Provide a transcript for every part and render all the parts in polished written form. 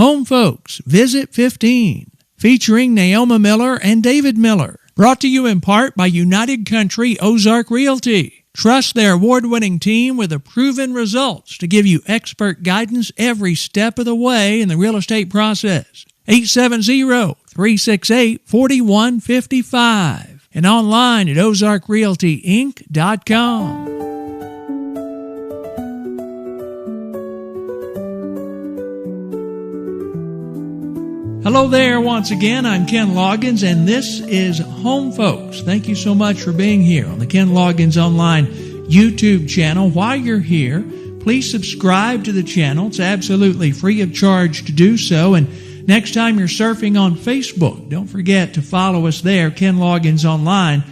Home Folks, Visit 15, featuring Naomi Miller and David Miller. Brought to you in part by United Country Ozark Realty. Trust their award-winning team with the proven results to give you expert guidance every step of the way in the real estate process. 870-368-4155 and online at ozarkrealtyinc.com. Hello there once again. I'm Ken Loggins, and this is Home Folks. Thank you so much for being here on the Ken Loggins Online YouTube channel. While you're here, please subscribe to the channel. It's absolutely free of charge to do so. And next time you're surfing on Facebook, don't forget to follow us there, Ken Loggins Online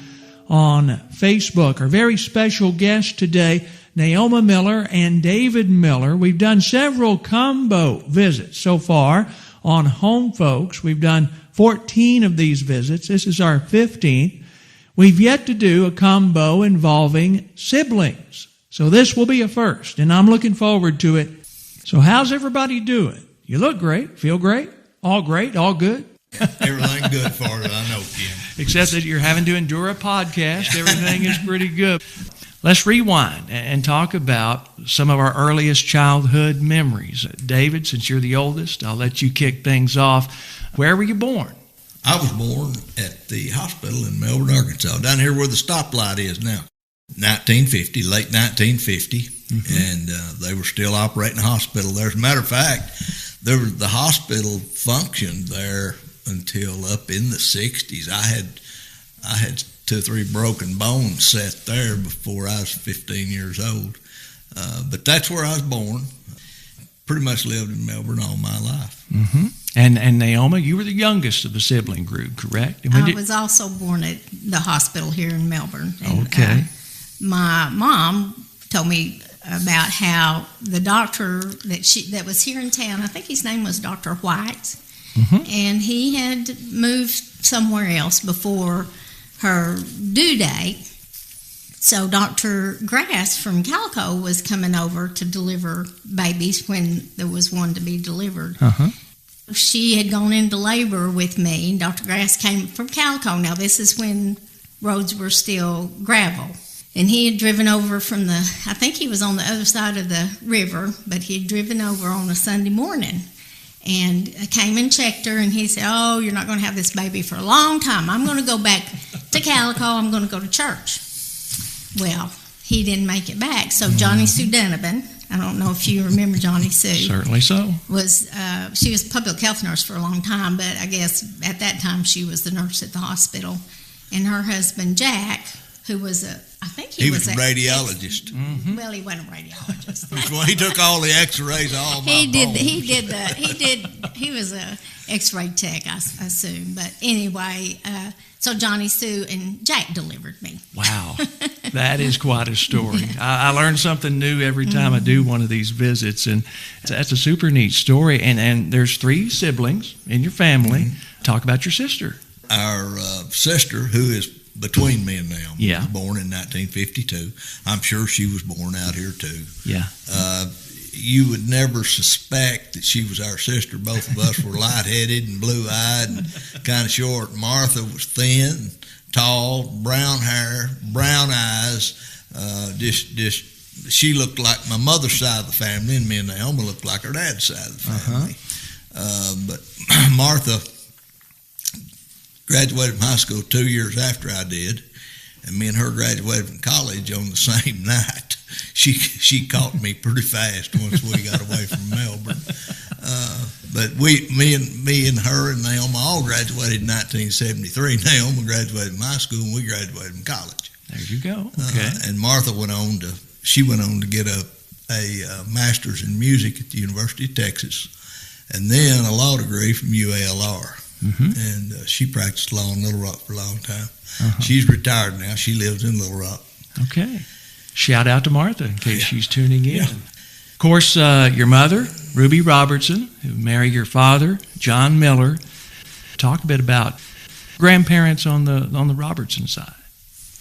on Facebook. Our very special guest today, Naomi Miller and David Miller. We've done several combo visits so far on Home Folks. We've done 14 of these visits. This is our 15th. We've yet to do a combo involving siblings. So this will be a first, and I'm looking forward to it. So how's everybody doing? You look great. Feel great? All great? All good? Everything good for it, I know, Ken. Except that you're having to endure a podcast. Everything is pretty good. Let's rewind and talk about some of our earliest childhood memories. David, since you're the oldest, I'll let you kick things off. Where were you born? I was born at the hospital in Melbourne, Arkansas, down here where the stoplight is now. 1950, late 1950, and they were still operating the hospital there. As a matter of fact, the hospital functioned there until up in the 60s. I had 2 or 3 broken bones set there before I was 15 years old. But that's where I was born. Pretty much lived in Melbourne all my life. Mm-hmm. And Naomi, you were the youngest of the sibling group, correct? I was also born at the hospital here in Melbourne. And, okay. My mom told me about how the doctor that was here in town, I think his name was Dr. White, and he had moved somewhere else before her due date. So Dr. Grass from Calico was coming over to deliver babies when there was one to be delivered. She had gone into labor with me, and Dr. Grass came from Calico. Now, this is when roads were still gravel. And he had driven over I think he was on the other side of the river, but he had driven over on a Sunday morning. And I came and checked her, and he said, "Oh, you're not going to have this baby for a long time. I'm going to go back to Calico. I'm going to go to church." Well, he didn't make it back. So Johnny Sue Donovan, I don't know if you remember Johnny Sue. Certainly so. She was a public health nurse for a long time, but I guess at that time she was the nurse at the hospital. And her husband, Jack, who was he was a radiologist. Well, he wasn't a radiologist. Well, he took all the X-rays, all my bones. He was a X-ray tech, I assume. But anyway, so Johnny Sue and Jack delivered me. Wow, that is quite a story. I learn something new every time I do one of these visits, and that's a super neat story. And there's 3 siblings in your family. Talk about your sister. Our sister, who is between me and Naomi, was born in 1952. I'm sure she was born out here too. Yeah. You would never suspect that she was our sister. Both of us were light-headed and blue-eyed and kind of short. Martha was thin, tall, brown hair, brown eyes. She looked like my mother's side of the family, and me and Naomi looked like her dad's side of the family. But Martha graduated from high school 2 years after I did, and me and her graduated from college on the same night. She caught me pretty fast once we got away from Melbourne. But me and her and Naomi all graduated in 1973. Naomi graduated from high school, and we graduated from college. There you go. Okay. And Martha went on to get a master's in music at the University of Texas, and then a law degree from UALR. And she practiced law in Little Rock for a long time. She's retired now. She lives in Little Rock. Okay. Shout out to Martha in case she's tuning in. Of course, your mother, Ruby Robertson, who married your father, John Miller. Talk a bit about grandparents on the Robertson side.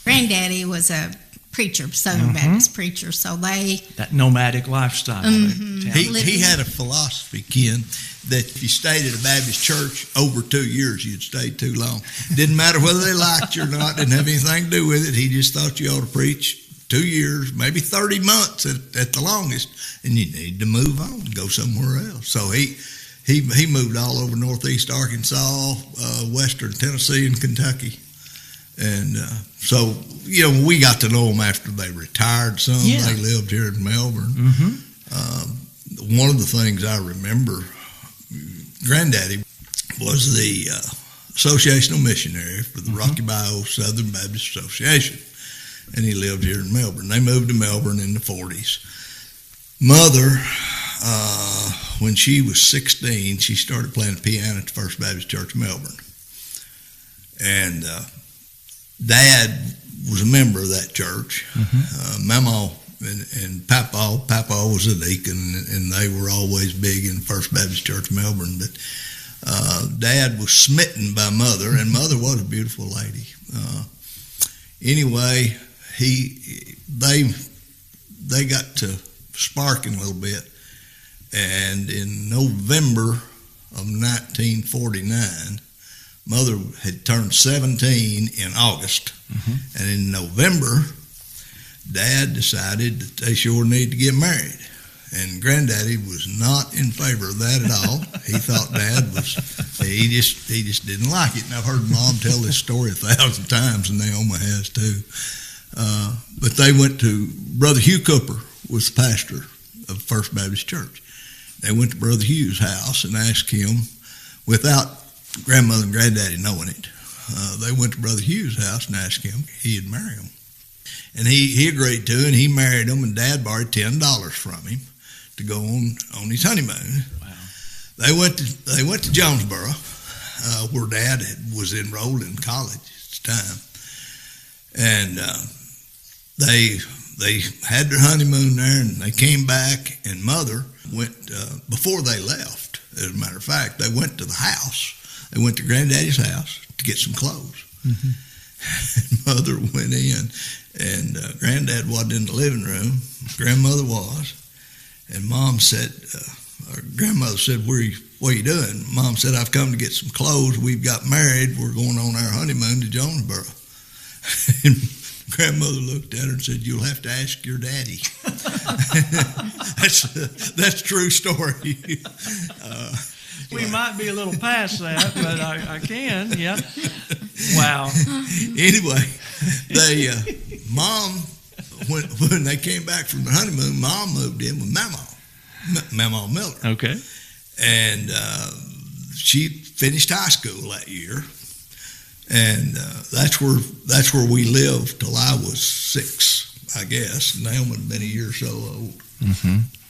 Granddaddy was a preacher, Southern Baptist preacher. So that nomadic lifestyle. He had a philosophy, Ken, that if you stayed at a Baptist church over 2 years, you'd stayed too long. Didn't matter whether they liked you or not, didn't have anything to do with it. He just thought you ought to preach 2 years, maybe 30 months at the longest, and you need to move on and go somewhere else. So he moved all over northeast Arkansas, western Tennessee, and Kentucky. And so, we got to know them after they retired some. Yeah. They lived here in Melbourne. One of the things I remember, Granddaddy was the associational missionary for the Rocky Bayou Southern Baptist Association, and he lived here in Melbourne. They moved to Melbourne in the 40s. Mother, when she was 16, she started playing the piano at the First Baptist Church of Melbourne. And Dad was a member of that church. Mama and Papa was a deacon, and they were always big in First Baptist Church of Melbourne. But Dad was smitten by Mother, and Mother was a beautiful lady. Anyway, they got to sparking a little bit, and in November of 1949, Mother had turned 17 in August, and in November, Dad decided that they sure need to get married. And Granddaddy was not in favor of that at all. He thought Dad he just didn't like it. And I've heard Mom tell this story 1,000 times, and Naomi has too. But they went to, Brother Hugh Cooper was the pastor of First Baptist Church. They went to Brother Hugh's house and asked him, without Grandmother and Granddaddy knowing it, they went to Brother Hugh's house and asked him if he'd marry them. And he agreed to, and he married them, and Dad borrowed $10 from him to go on his honeymoon. Wow. They went to Jonesboro, where Dad was enrolled in college at the time. And they had their honeymoon there, and they came back, and Mother went, before they left, as a matter of fact, they went to the house. They went to Granddaddy's house to get some clothes. And Mother went in, and Granddad wasn't in the living room. Grandmother was. And Mom said, Grandmother said, what are you doing? Mom said, I've come to get some clothes. We've got married. We're going on our honeymoon to Jonesboro. And Grandmother looked at her and said, you'll have to ask your daddy. That's a true story. We might be a little past that, but I can, yeah. Wow. Anyway, Mom, when they came back from the honeymoon, Mom moved in with Mama Miller. Okay. And she finished high school that year, and that's where we lived till I was 6, I guess. Naomi had been a year or so old.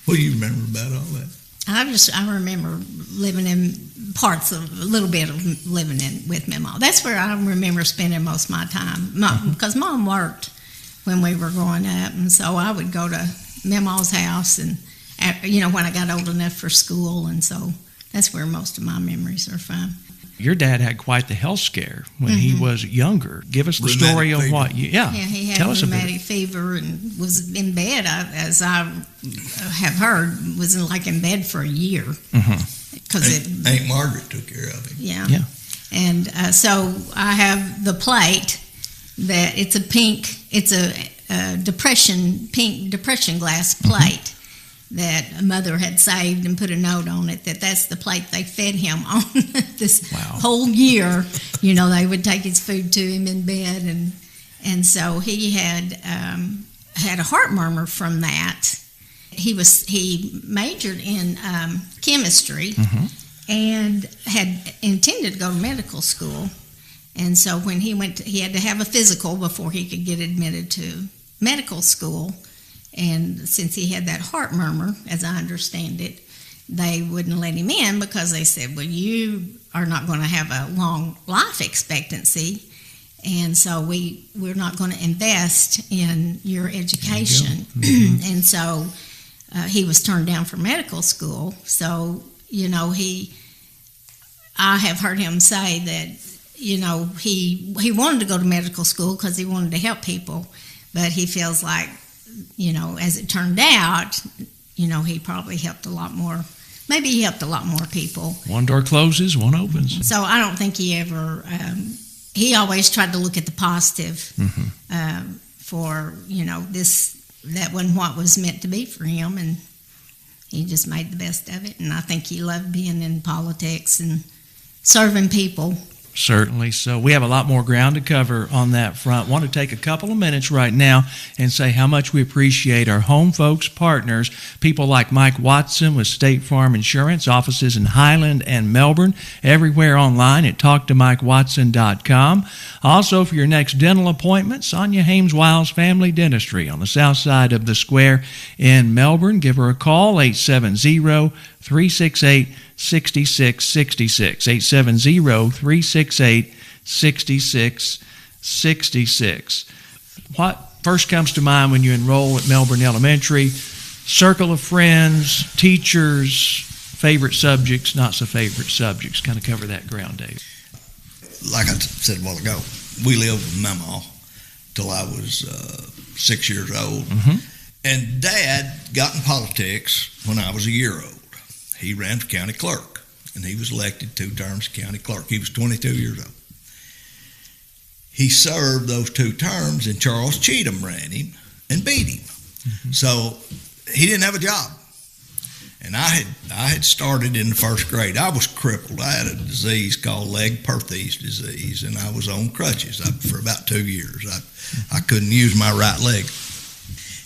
What do you remember about all that? I remember living in a little bit of living with my mom. That's where I remember spending most of my time, because Mom worked when we were growing up, and so I would go to Mama's house, and when I got old enough for school, and so that's where most of my memories are from. Your dad had quite the health scare when he was younger. Give us the story of what. Yeah, he had rheumatic fever and was in bed, as I have heard, was in bed for a year. Because Aunt Margaret took care of him. Yeah. And so I have the plate that it's a pink depression glass plate that Mother had saved and put a note on it that's the plate they fed him on this whole year. They would take his food to him in bed, and so he had a heart murmur from that. He majored in chemistry and had intended to go to medical school, and so when he went, he had to have a physical before he could get admitted to medical school. And since he had that heart murmur, as I understand it, they wouldn't let him in because they said, well, you are not going to have a long life expectancy, and so we're not going to invest in your education. And so he was turned down for medical school. So, I have heard him say that, he wanted to go to medical school because he wanted to help people. but he feels like, as it turned out, he probably helped a lot more. Maybe he helped a lot more people. One door closes, one opens. So I don't think he ever. He always tried to look at the positive for that wasn't what was meant to be for him, and he just made the best of it. And I think he loved being in politics and serving people. Certainly. So we have a lot more ground to cover on that front. Want to take a couple of minutes right now and say how much we appreciate our Home Folks partners, people like Mike Watson with State Farm Insurance, offices in Highland and Melbourne, everywhere online at talktomikewatson.com. Also, for your next dental appointment, Sonia Hames-Wiles Family Dentistry on the south side of the square in Melbourne. Give her a call, 870-368-6666, 870-368-6666. What first comes to mind when you enroll at Melbourne Elementary? Circle of friends, teachers, favorite subjects, not so favorite subjects. Kind of cover that ground, Dave. Like I said a while ago, we lived with Mama till I was 6 years old. Mm-hmm. And Dad got in politics when I was a year old. He ran for county clerk, and he was elected 2 terms county clerk. He was 22 years old. He served those 2 terms, and Charles Cheatham ran him and beat him. Mm-hmm. So he didn't have a job. And I had started in the first grade. I was crippled. I had a disease called Legg-Perthes disease, and I was on crutches for about 2 years. I couldn't use my right leg.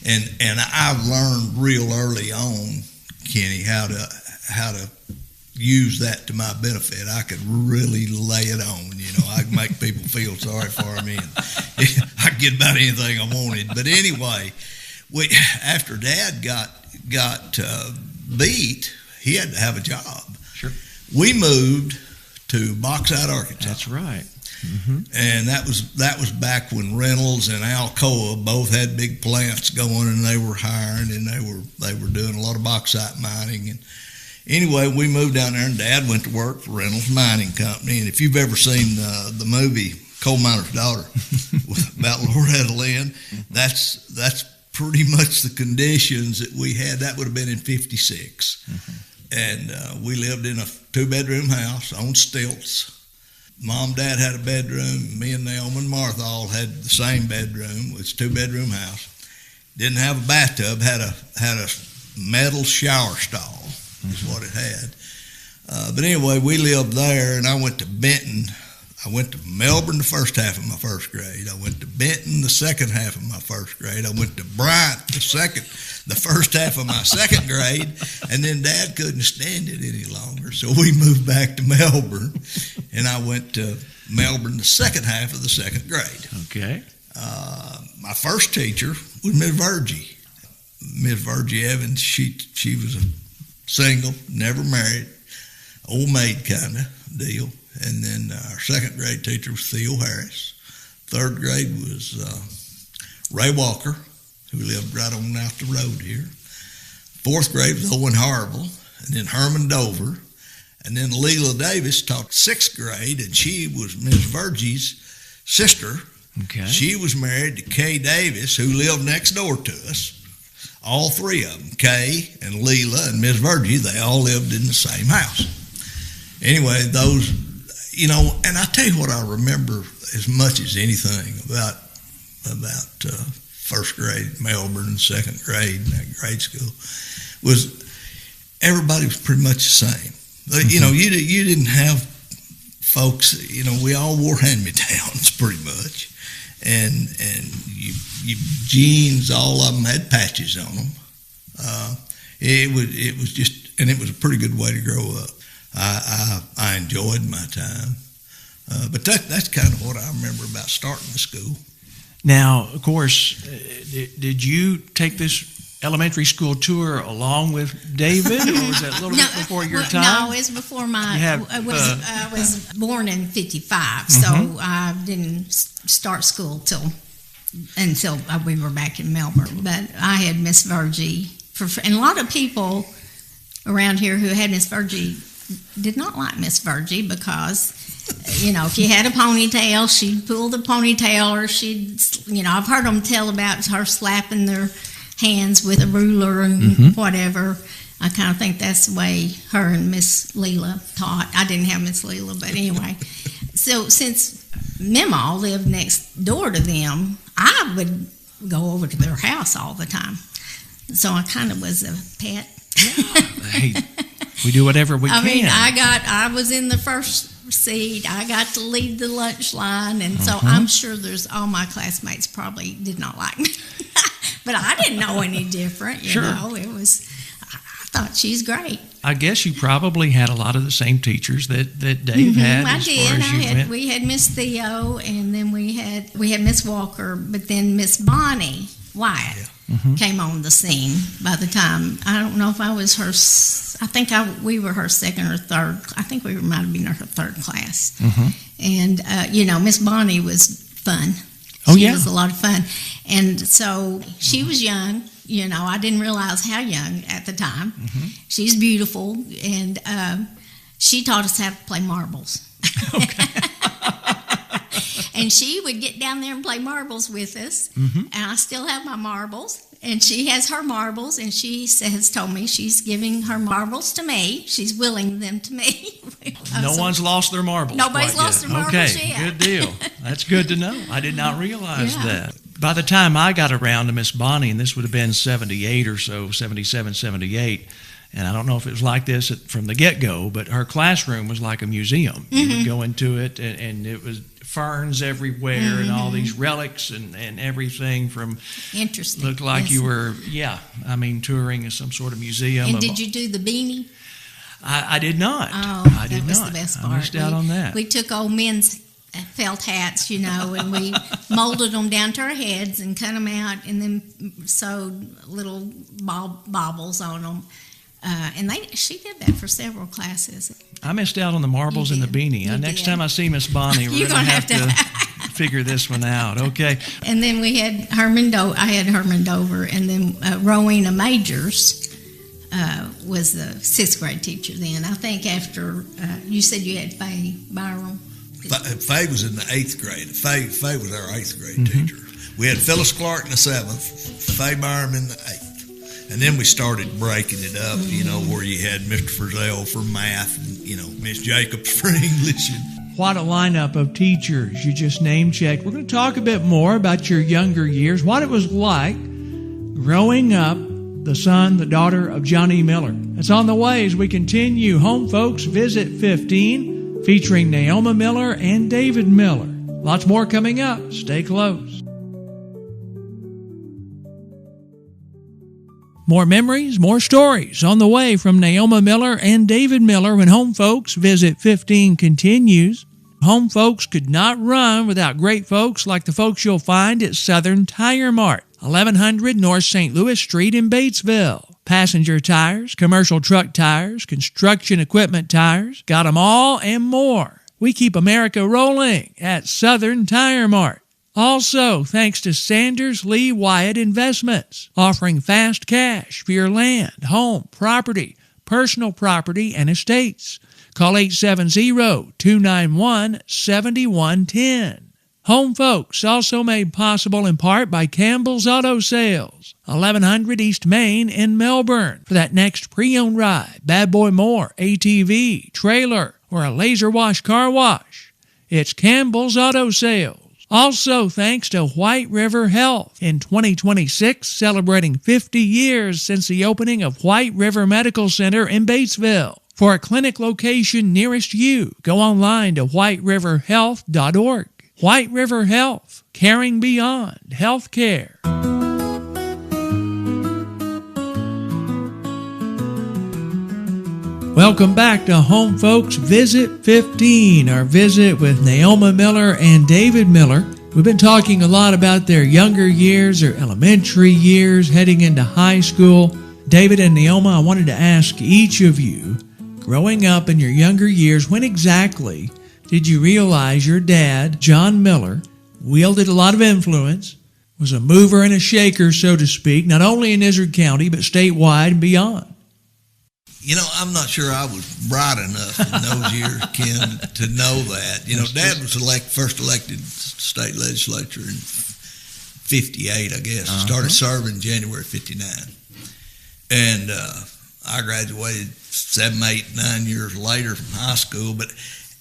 And I learned real early on, Kenny, how to use that to my benefit. I could really lay it on. I could make people feel sorry for me, and I could get about anything I wanted. But anyway, after Dad got beat, he had to have a job. Sure. We moved to Bauxite, Arkansas. That's right. Mm-hmm. And that was back when Reynolds and Alcoa both had big plants going, and they were hiring, and they were doing a lot of bauxite mining. And anyway, we moved down there, and Dad went to work for Reynolds Mining Company. And if you've ever seen the movie Coal Miner's Daughter about Loretta Lynn, that's pretty much the conditions that we had. That would have been in 56. Mm-hmm. And we lived in a 2-bedroom house on stilts. Mom, Dad had a bedroom. Me and Naomi and Martha all had the same bedroom. It was a 2-bedroom house. Didn't have a bathtub. Had a metal shower stall. Is what it had. But anyway, we lived there, and I went to Benton. I went to Melbourne the first half of my first grade. I went to Benton the second half of my first grade. I went to Bryant the first half of my second grade, and then Dad couldn't stand it any longer, so we moved back to Melbourne, and I went to Melbourne the second half of the second grade. Okay. My first teacher was Miss Virgie. Miss Virgie Evans. She was a single, never married, old maid kind of deal. And then our second grade teacher was Theo Harris. Third grade was Ray Walker, who lived right on out the road here. Fourth grade was Owen Harville, and then Herman Dover. And then Leela Davis taught sixth grade, and she was Miss Virgie's sister. Okay. She was married to Kay Davis, who lived next door to us. All 3 of them, Kay and Leela and Miss Virgie, they all lived in the same house. Anyway, those, and I tell you what I remember as much as anything about first grade Melbourne, second grade in that grade school, was everybody was pretty much the same. Mm-hmm. You didn't have folks, we all wore hand-me-downs pretty much. And you jeans, all of them had patches on them. It was just, and it was a pretty good way to grow up. I enjoyed my time, but that's kind of what I remember about starting the school. Now, of course, did you take this elementary school tour along with David, or was that a little bit before your time? No, it was before I was born in 55, so I didn't start school until we were back in Melbourne. But I had Miss Virgie, and a lot of people around here who had Miss Virgie did not like Miss Virgie because if you had a ponytail, she'd pull the ponytail, or I've heard them tell about her slapping their hands with a ruler and whatever. I kind of think that's the way her and Miss Leela taught. I didn't have Miss Leela, but anyway. So since Mima lived next door to them, I would go over to their house all the time. So I kind of was a pet. Hey, we do whatever we can. I mean, I was in the first seat. I got to lead the lunch line, and so I'm sure all my classmates probably did not like me. But I didn't know any different, you know. It was, I thought she's great. I guess you probably had a lot of the same teachers that Dave had. I did. We had Miss Theo, and then we had Miss Walker, but then Miss Bonnie Wyatt came on the scene. By the time, I don't know if I was her. I think we were her second or third. I think we might have been her third class. And Miss Bonnie was fun. She was a lot of fun, and so she was young. I didn't realize how young at the time. She's beautiful, and she taught us how to play marbles. Okay. And she would get down there and play marbles with us, and I still have my marbles, and she has her marbles, and she has told me she's giving her marbles to me. She's willing them to me. No one's lost their marbles. Nobody's lost their marbles yet. Good deal. That's good to know. I did not realize that. By the time I got around to Miss Bonnie, and this would have been 78 or so, 77, 78, and I don't know if it was like this from the get-go, but her classroom was like a museum. You would go into it, and it was ferns everywhere and all these relics and everything from... Interesting. Looked like you were, touring some sort of museum. And did you do the beanie? I did not. Oh, that was the best part. I missed out on that. We took old men's felt hats, and we molded them down to our heads and cut them out, and then sewed little baubles on them. And she did that for several classes. I missed out on the marbles and the beanie. Next time I see Miss Bonnie, we're going to have to figure this one out. Okay. And then we had I had Herman Dover, and then Rowena Majors was the 6th grade teacher then. I think after, you said you had Faye Byram. Faye was in the 8th grade. Faye was our 8th grade teacher. We had Phyllis Clark in the 7th, Faye Byram in the 8th. And then we started breaking it up, where you had Mr. Frizzell for math, and, Miss Jacobs for English. What a lineup of teachers you just name-checked. We're going to talk a bit more about your younger years, what it was like growing up the son, the daughter of Johnny Miller. It's on the way as we continue Home Folks Visit 15, featuring Naomi Miller and David Miller. Lots more coming up. Stay close. More memories, more stories on the way from Naomi Miller and David Miller when Home Folks Visit 15 continues. Home folks could not run without great folks like the folks you'll find at Southern Tire Mart, 1100 North St. Louis Street in Batesville. Passenger tires, commercial truck tires, construction equipment tires, got them all and more. We keep America rolling at Southern Tire Mart. Also, thanks to Sanders Lee Wyatt Investments, offering fast cash for your land, home, property, personal property, and estates. Call 870-291-7110. Home Folks also made possible in part by Campbell's Auto Sales, 1100 East Main in Melbourne. For that next pre-owned ride, Bad Boy Moore, ATV, trailer, or a laser wash car wash, it's Campbell's Auto Sales. Also, thanks to White River Health in 2026, celebrating 50 years since the opening of White River Medical Center in Batesville. For a clinic location nearest you, go online to whiteriverhealth.org. White River Health, caring beyond healthcare. Welcome back to Home Folks Visit 15, our visit with Naomi Miller and David Miller. We've been talking a lot about their younger years, their elementary years, heading into high school. David and Naomi, I wanted to ask each of you, growing up in your younger years, when exactly did you realize your dad, John Miller, wielded a lot of influence, was a mover and a shaker, so to speak, not only in Izard County, but statewide and beyond? I'm not sure I was bright enough in those years, Ken, to know that. Dad was first elected state legislature in 58, I guess. Started serving January 59. And I graduated 7, 8, 9 years later from high school, but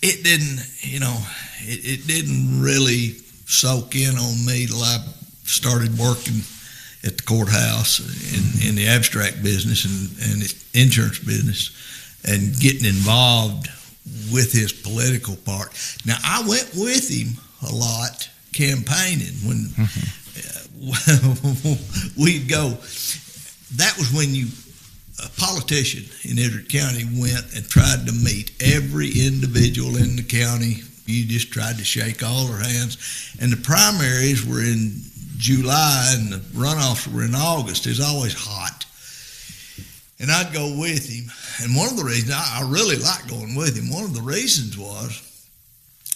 it didn't, it didn't really soak in on me till I started working at the courthouse in the abstract business and insurance business and getting involved with his political part. Now, I went with him a lot campaigning when we'd go. That was when a politician in Edward County went and tried to meet every individual in the county. You just tried to shake all their hands. And the primaries were in July and the runoffs were in August. It was always hot. And I'd go with him. And one of the reasons, I really liked going with him, one of the reasons was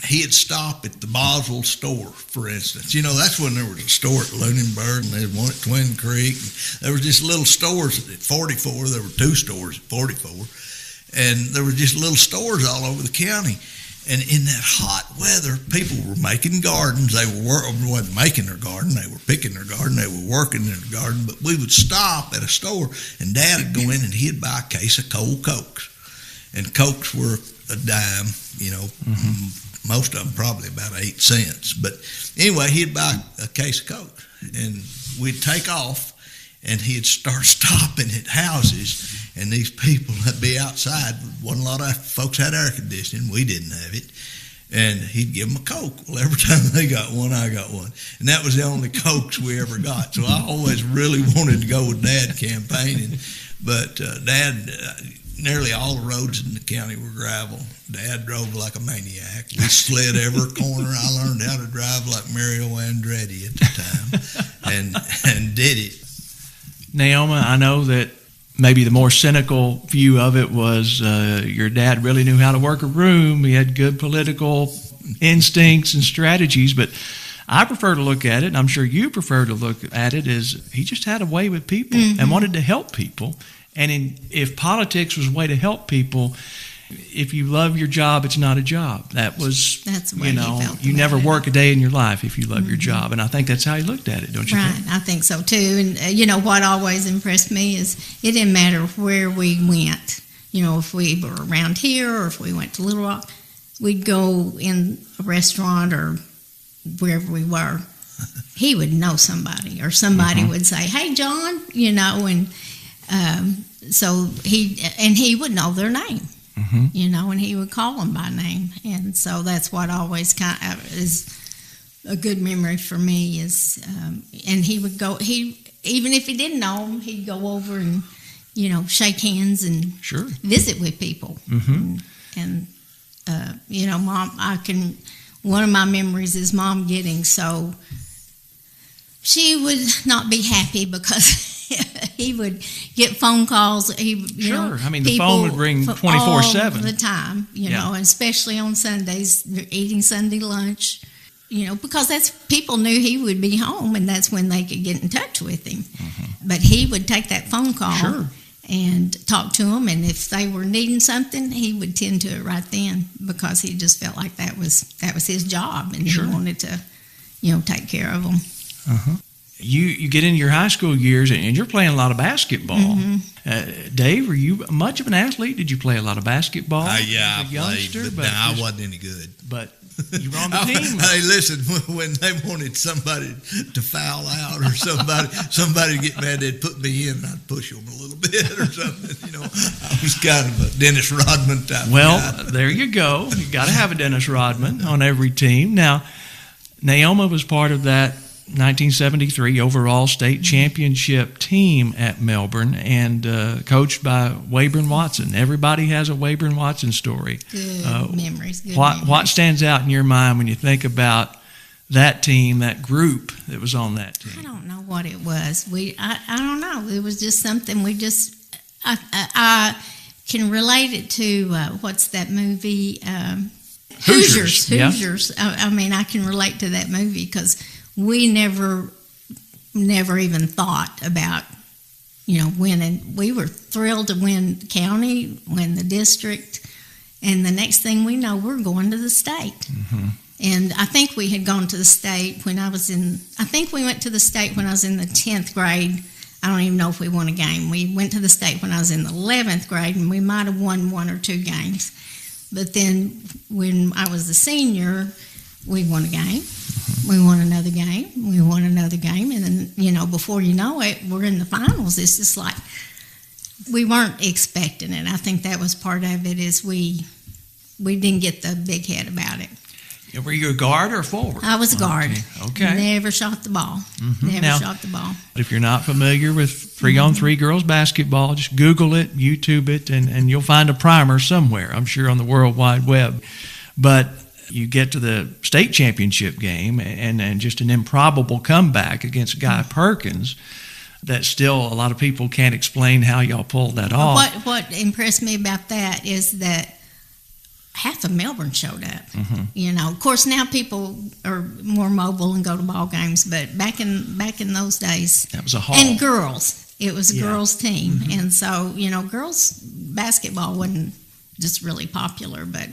he'd stop at the Boswell store, for instance. That's when there was a store at Lunenburg and there was one at Twin Creek. There was just little stores at 44. There were 2 stores at 44. And there were just little stores all over the county. And in that hot weather, people were making gardens. They wasn't making their garden. They were picking their garden. They were working in their garden. But we would stop at a store, and Dad would go in and he'd buy a case of cold Cokes. And Cokes were a dime, most of them probably about 8 cents. But anyway, he'd buy a case of Coke, and we'd take off, and he'd start stopping at houses, and these people would be outside. Wasn't a lot of folks had air conditioning. We didn't have it. And he'd give them a Coke. Well, every time they got one, I got one. And that was the only Cokes we ever got. So I always really wanted to go with Dad campaigning. But Dad, nearly all the roads in the county were gravel. Dad drove like a maniac. We slid every corner. I learned how to drive like Mario Andretti at the time and did it. Naomi, I know that maybe the more cynical view of it was your dad really knew how to work a room. He had good political instincts and strategies, but I prefer to look at it, and I'm sure you prefer to look at it, as he just had a way with people and wanted to help people. And if politics was a way to help people, if you love your job, it's not a job. That's the way he felt you never work a day in your life if you love your job. And I think that's how he looked at it, don't you think? Right, I think so too. And what always impressed me is it didn't matter where we went. If we were around here or if we went to Little Rock, we'd go in a restaurant or wherever we were. He would know somebody, or somebody would say, "Hey, John," and so he would know their name. And he would call them by name. And so that's what always kind of is a good memory for me is, and he would go, even if he didn't know them, he'd go over and, shake hands and visit with people. And Mom, one of my memories is Mom getting so, she would not be happy because he would get phone calls. The phone would ring 24/7 all the time. And especially on Sundays, they're eating Sunday lunch. Because people knew he would be home, and that's when they could get in touch with him. But he would take that phone call and talk to them, and if they were needing something, he would tend to it right then because he just felt like that was his job, and he wanted to, take care of them. You get into your high school years and you're playing a lot of basketball. Dave, were you much of an athlete? Did you play a lot of basketball? Yeah, I played, but I wasn't any good. But you were on the team. Hey, listen, when they wanted somebody to foul out or somebody to get mad, they'd put me in and I'd push them a little bit or something. I was kind of a Dennis Rodman type guy. There you go. You got to have a Dennis Rodman on every team. Now, Naomi was part of that 1973 overall state championship team at Melbourne and coached by Wayburn Watson. Everybody has a Wayburn Watson story. Good memories. What stands out in your mind when you think about that team, that group that was on that team? I don't know what it was. I don't know. It was just something I can relate it to, what's that movie? Hoosiers. Hoosiers. Yeah. I can relate to that movie because we never even thought about winning. We were thrilled to win county, win the district, and the next thing we know, we're going to the state. Mm-hmm. And I think we had gone to the state when I think we went to the state when I was in the 10th grade. I don't even know if we won a game. We went to the state when I was in the 11th grade, and we might have won 1 or 2 games. But then when I was a senior, we won a game. We won another game. We won another game. And then, before you know it, we're in the finals. It's just like we weren't expecting it. I think that was part of it is we didn't get the big head about it. Were you a guard or a forward? I was a guard. Okay. Never shot the ball. Mm-hmm. Never shot the ball. If you're not familiar with 3-on-3 girls basketball, just Google it, YouTube it, and you'll find a primer somewhere, I'm sure, on the World Wide Web. But you get to the state championship game and just an improbable comeback against Guy Perkins that still a lot of people can't explain how y'all pulled that off. What impressed me about that is that half of Melbourne showed up. Mm-hmm. Of course now people are more mobile and go to ball games, but back in those days, that was a haul. And girls, it was a girls team, Mm-hmm. and so girls basketball wasn't just really popular, but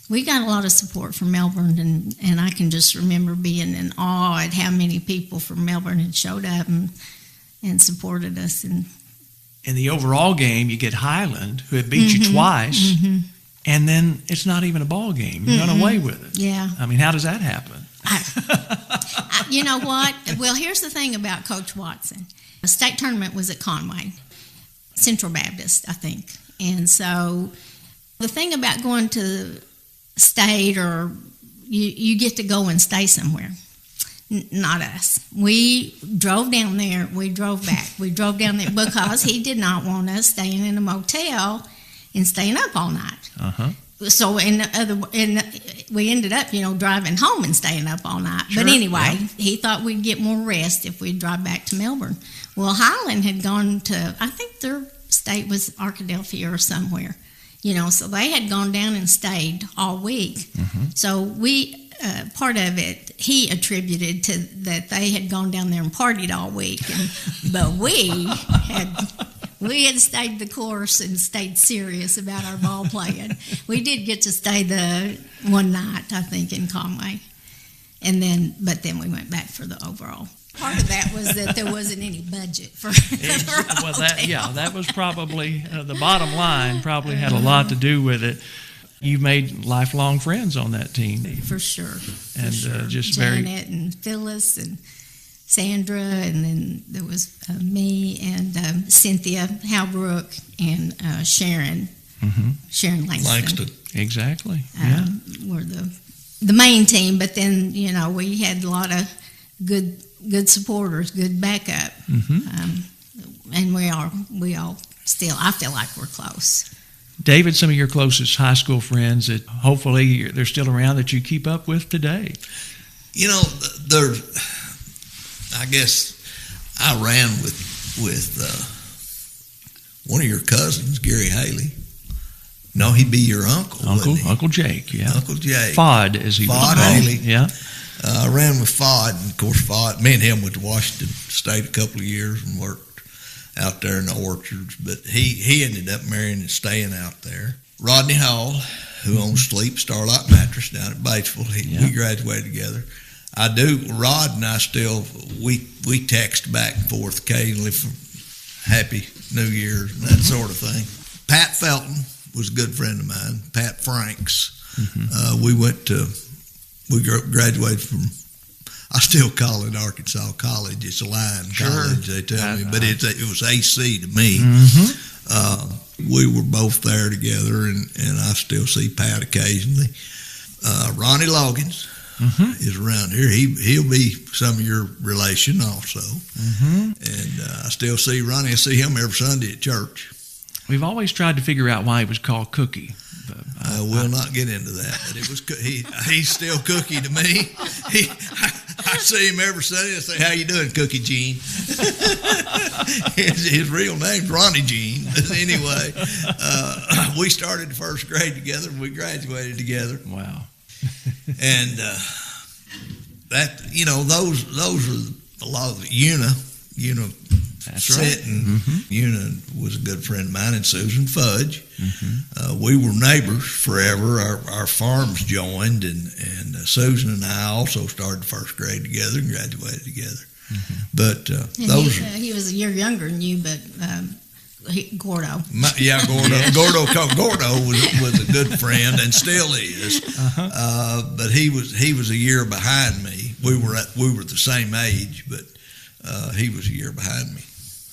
we got a lot of support from Melbourne, and I can just remember being in awe at how many people from Melbourne had showed up and supported us. And in the overall game, you get Highland, who had beat you twice. Mm-hmm. And then it's not even a ball game. You run away with it. Yeah. I mean, how does that happen? You know what? Well, here's the thing about Coach Watson. The state tournament was at Conway, Central Baptist, I think. And so the thing about going to state or you get to go and stay somewhere. Not us. We drove down there. We drove back. We drove down there because he did not want us staying in a motel and staying up all night. Uh-huh. So we ended up, driving home and staying up all night. Sure, But anyway, yeah. He thought we'd get more rest if we'd drive back to Melbourne. Well, Highland had gone to, I think their state was Arkadelphia or somewhere, so they had gone down and stayed all week. Mm-hmm. So we, part of it, he attributed to that they had gone down there and partied all week. But we had stayed the course and stayed serious about our ball playing. We did get to stay the one night, I think, in Conway. But then we went back for the overall. Part of that was that there wasn't any budget for well, that was probably the bottom line. Probably had a lot to do with it. You made lifelong friends on that team, for sure. And just Janet and Phyllis and Sandra, and then there was me and Cynthia Halbrook and Sharon. Mm-hmm. Sharon Langston. Exactly. Were the main team, but then we had a lot of good supporters, good backup, and we all still. I feel like we're close. David, some of your closest high school friends that hopefully they're still around that you keep up with today. I guess I ran with one of your cousins, Gary Haley. No, he'd be your uncle. Uncle Jake, yeah. Uncle Jake. Fod, as he was called. Haley. Yeah. I ran with Fod, and of course Fod, me and him went to Washington State a couple of years and worked out there in the orchards, but he ended up marrying and staying out there. Rodney Hall, who owns Sleep Starlight Mattress down at Batesville, we graduated together. Rod and I still, we text back and forth occasionally for Happy New Year's and that sort of thing. Pat Felton was a good friend of mine, Pat Franks. Mm-hmm. We graduated from, I still call it Arkansas College. It's a line college, they tell me, but it was AC to me. Mm-hmm. We were both there together, and I still see Pat occasionally. Ronnie Loggins is around here. He'll be some of your relation also. Mm-hmm. And I still see Ronnie. I see him every Sunday at church. We've always tried to figure out why he was called Cookie. I will not get into that, but it was he's still Cookie to me. I see him every Sunday. I say, "How you doing, Cookie Gene?" his real name's Ronnie Gene. But anyway, we started the first grade together, and we graduated together. Wow! And that those are a lot of Una That's right. sitting. Una was a good friend of mine, and Susan Fudge. We were neighbors forever. Our farms joined, and Susan and I also started first grade together and graduated together. But he was a year younger than you, but Gordo. Gordo was a good friend and still is. But he was a year behind me. We were the same age, but he was a year behind me.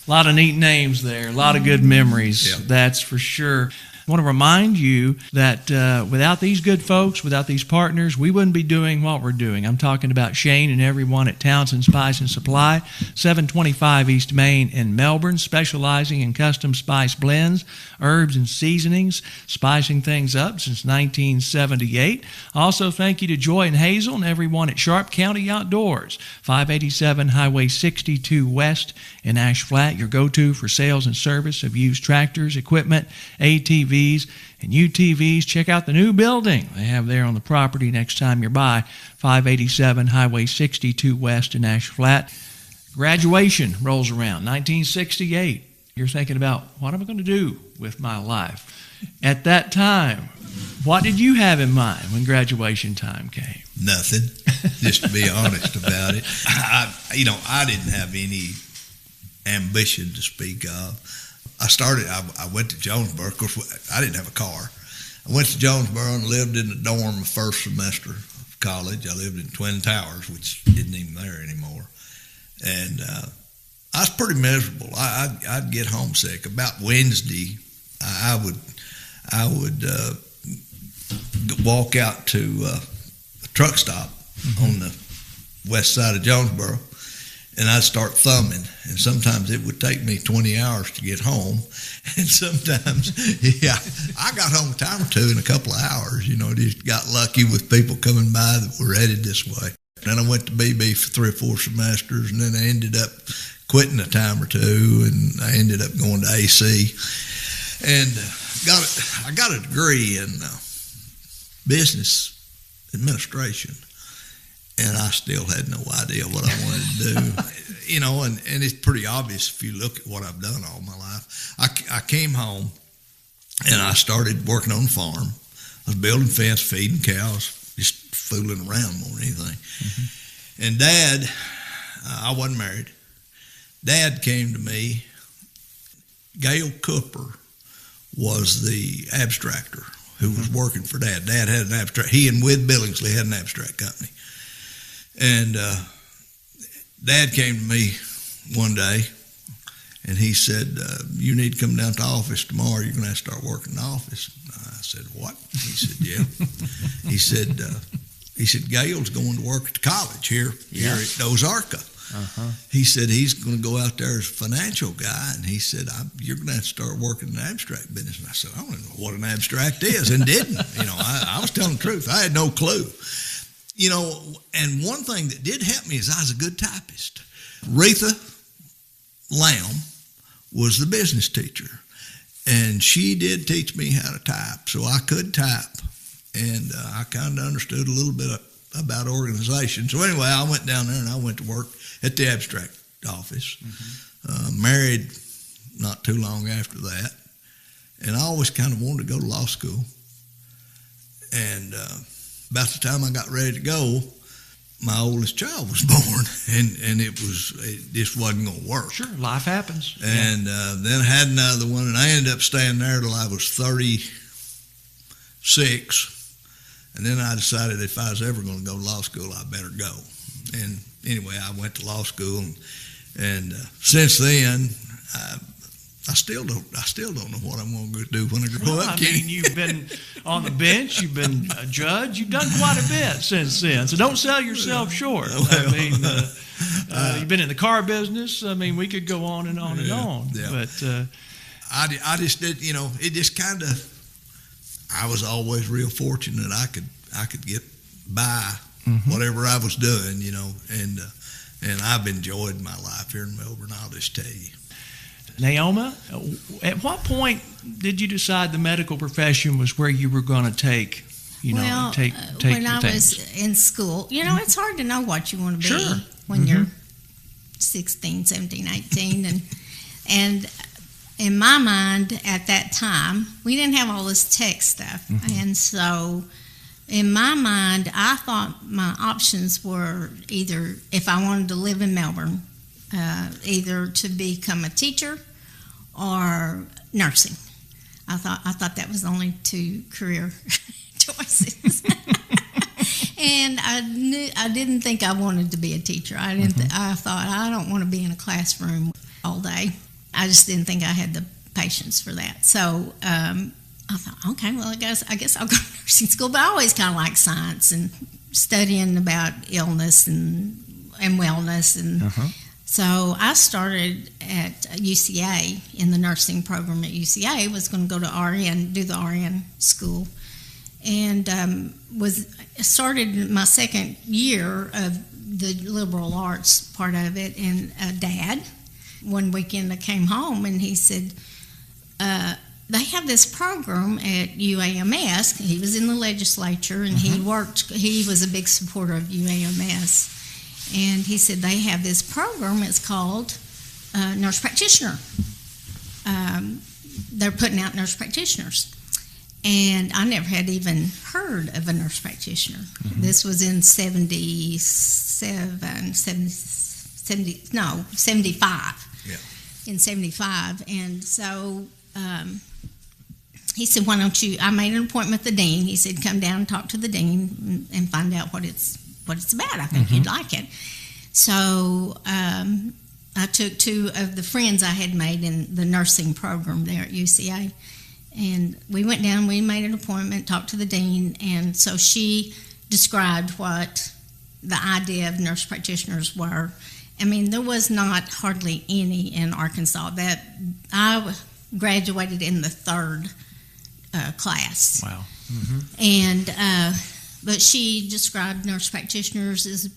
A lot of neat names there, a lot of good memories, that's for sure. I want to remind you that without these good folks, without these partners, we wouldn't be doing what we're doing. I'm talking about Shane and everyone at Townsend Spice and Supply, 725 East Main in Melbourne, specializing in custom spice blends, herbs and seasonings, spicing things up since 1978. Also, thank you to Joy and Hazel and everyone at Sharp County Outdoors, 587 Highway 62 West in Ash Flat, your go-to for sales and service of used tractors, equipment, ATVs, and UTVs. Check out the new building they have there on the property next time you're by, 587 Highway 62 West in Ash Flat. Graduation rolls around, 1968. You're thinking about, what am I going to do with my life? At that time, what did you have in mind when graduation time came? Nothing, just to be honest about it. I didn't have any ambition to speak of. I went to Jonesboro. Of course, I didn't have a car. I went to Jonesboro and lived in the dorm the first semester of college. I lived in Twin Towers, which isn't even there anymore. And I was pretty miserable. I'd get homesick. About Wednesday, I would walk out to a truck stop on the west side of Jonesboro, and I'd start thumbing, and sometimes it would take me 20 hours to get home, and sometimes, I got home a time or two in a couple of hours, just got lucky with people coming by that were headed this way. Then I went to BB for 3 or 4 semesters, and then I ended up quitting a time or two, and I ended up going to AC, and I got a degree in business administration. And I still had no idea what I wanted to do, and it's pretty obvious if you look at what I've done all my life. I came home and I started working on the farm. I was building fence, feeding cows, just fooling around more than anything. And Dad, I wasn't married. Dad came to me. Gail Cooper was the abstractor who was working for Dad. Dad had an abstract. He and With Billingsley had an abstract company. And Dad came to me one day, and he said, you need to come down to the office tomorrow. You're going to have to start working in the office. I said, what? He said, yeah. He said, Gail's going to work at the college here at Ozarka. He said he's going to go out there as a financial guy, and he said, you're going to have to start working in the abstract business. And I said, I don't know what an abstract is, and didn't. I was telling the truth. I had no clue. And one thing that did help me is I was a good typist. Retha Lamb was the business teacher, and she did teach me how to type, so I could type, and I kind of understood a little bit about organization. So anyway, I went down there and I went to work at the abstract office, married not too long after that, and I always kind of wanted to go to law school, and about the time I got ready to go, my oldest child was born, and it just wasn't going to work. Sure, life happens. And then I had another one, and I ended up staying there till I was 36. And then I decided if I was ever going to go to law school, I better go. And anyway, I went to law school, and since then, I still don't know what I'm going to do when I grow up. You've been on the bench, you've been a judge, you've done quite a bit since then. So don't sell yourself short. You've been in the car business. We could go on and on and on. Yeah. But I just did. It just kind of. I was always real fortunate. I could get by whatever I was doing. And I've enjoyed my life here in Melbourne. I'll just tell you. Naomi, at what point did you decide the medical profession was where you were going to take when I was in school, it's hard to know what you want to be when you're 16, 17, 18. And And in my mind at that time, we didn't have all this tech stuff. And so in my mind, I thought my options were either, if I wanted to live in Melbourne, either to become a teacher or nursing. I thought that was the only two career choices. And I didn't think I wanted to be a teacher. I thought I don't want to be in a classroom all day. I just didn't think I had the patience for that. So I thought, okay, well, I guess I'll go to nursing school. But I always kind of liked science and studying about illness and wellness. And so I started at UCA in the nursing program at UCA. Was going to go to RN, do the RN school, and started my second year of the liberal arts part of it. And Dad, one weekend I came home and he said, they have this program at UAMS. He was in the legislature and he was a big supporter of UAMS. And he said, they have this program, it's called Nurse Practitioner. They're putting out nurse practitioners. And I never had even heard of a nurse practitioner. This was in 75. Yeah. In 75. And so he said, why don't you, I made an appointment with the dean. He said, come down and talk to the dean and find out what it's about. I think you'd like it. So I took two of the friends I had made in the nursing program there at UCA. And we went down, we made an appointment, talked to the dean, and so she described what the idea of nurse practitioners were. I mean, there was not hardly any in Arkansas. That I graduated in the third class. Wow. And but she described nurse practitioners as,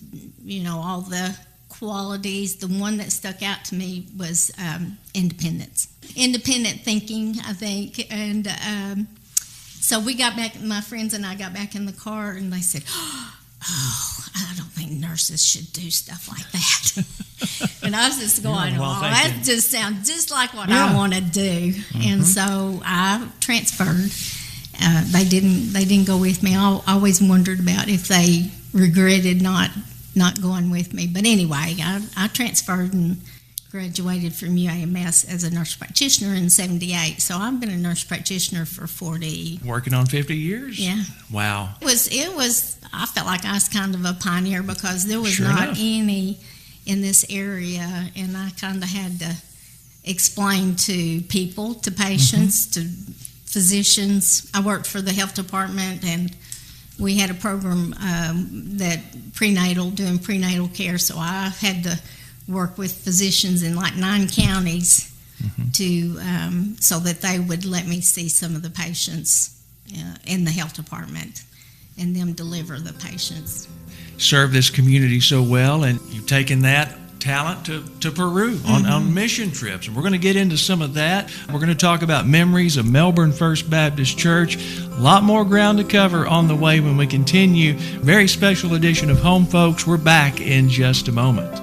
all the qualities. The one that stuck out to me was independence. Independent thinking, I think. And so we got back, my friends and I got back in the car, and they said, oh, I don't think nurses should do stuff like that. And I was just going, that just sounds just like what I want to do. And so I transferred. They didn't go with me. I always wondered about if they regretted not going with me. But anyway, I transferred and graduated from UAMS as a nurse practitioner in 78. So I've been a nurse practitioner for 40. Working on 50 years? Yeah. Wow. It was. I felt like I was kind of a pioneer because there was not any in this area, and I kind of had to explain to people, to patients, to physicians. I worked for the health department, and we had a program that doing prenatal care, so I had to work with physicians in like 9 counties to so that they would let me see some of the patients in the health department and them deliver the patients. Serve this community so well, and you've taken that talent to Peru on mission trips. And we're going to get into some of that. We're going to talk about memories of Melbourne First Baptist Church. A lot more ground to cover on the way when we continue. Very special edition of Home Folks. We're back in just a moment.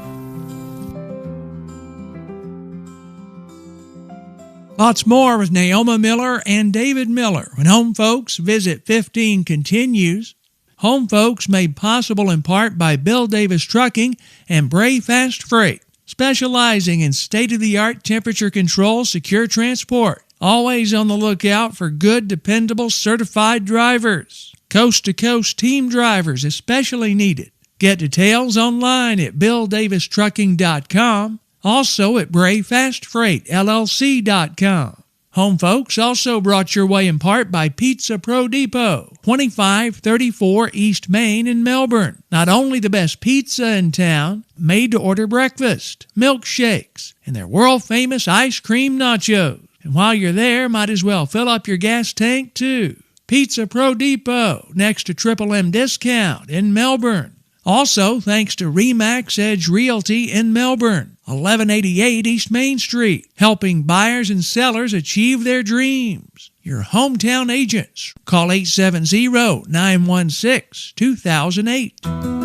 Lots more with Naomi Miller and David Miller when Home Folks visit 15 continues. Home Folks made possible in part by Bill Davis Trucking and Bray Fast Freight, specializing in state-of-the-art temperature control, secure transport. Always on the lookout for good, dependable, certified drivers. Coast-to-coast team drivers especially needed. Get details online at BillDavisTrucking.com. Also at BrayFastFreightLLC.com. Home Folks also brought your way in part by Pizza Pro Depot, 2534 East Main in Melbourne. Not only the best pizza in town, made-to-order breakfast, milkshakes, and their world-famous ice cream nachos. And while you're there, might as well fill up your gas tank too. Pizza Pro Depot, next to Triple M Discount in Melbourne. Also, thanks to Remax Edge Realty in Melbourne, 1188 East Main Street, helping buyers and sellers achieve their dreams. Your hometown agents. Call 870-916-2008.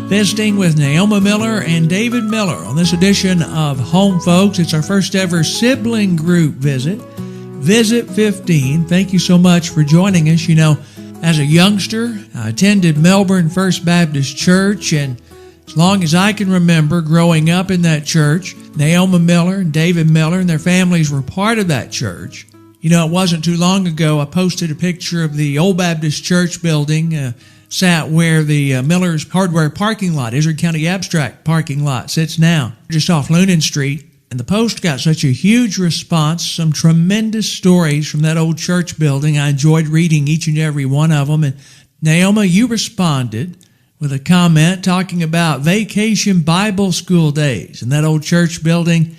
visiting with Naomi Miller and David Miller on this edition of Home Folks. It's our first ever sibling group visit, Visit 15. Thank you so much for joining us. You know, as a youngster, I attended Melbourne First Baptist Church, and as long as I can remember growing up in that church, Naomi Miller and David Miller and their families were part of that church. You know, it wasn't too long ago I posted a picture of the Old Baptist Church building, sat where the Miller's Hardware parking lot, Izard County Abstract parking lot, sits now, just off Lunan Street. And the post got such a huge response, some tremendous stories from that old church building. I enjoyed reading each and every one of them. And Naomi, you responded with a comment talking about Vacation Bible School days in that old church building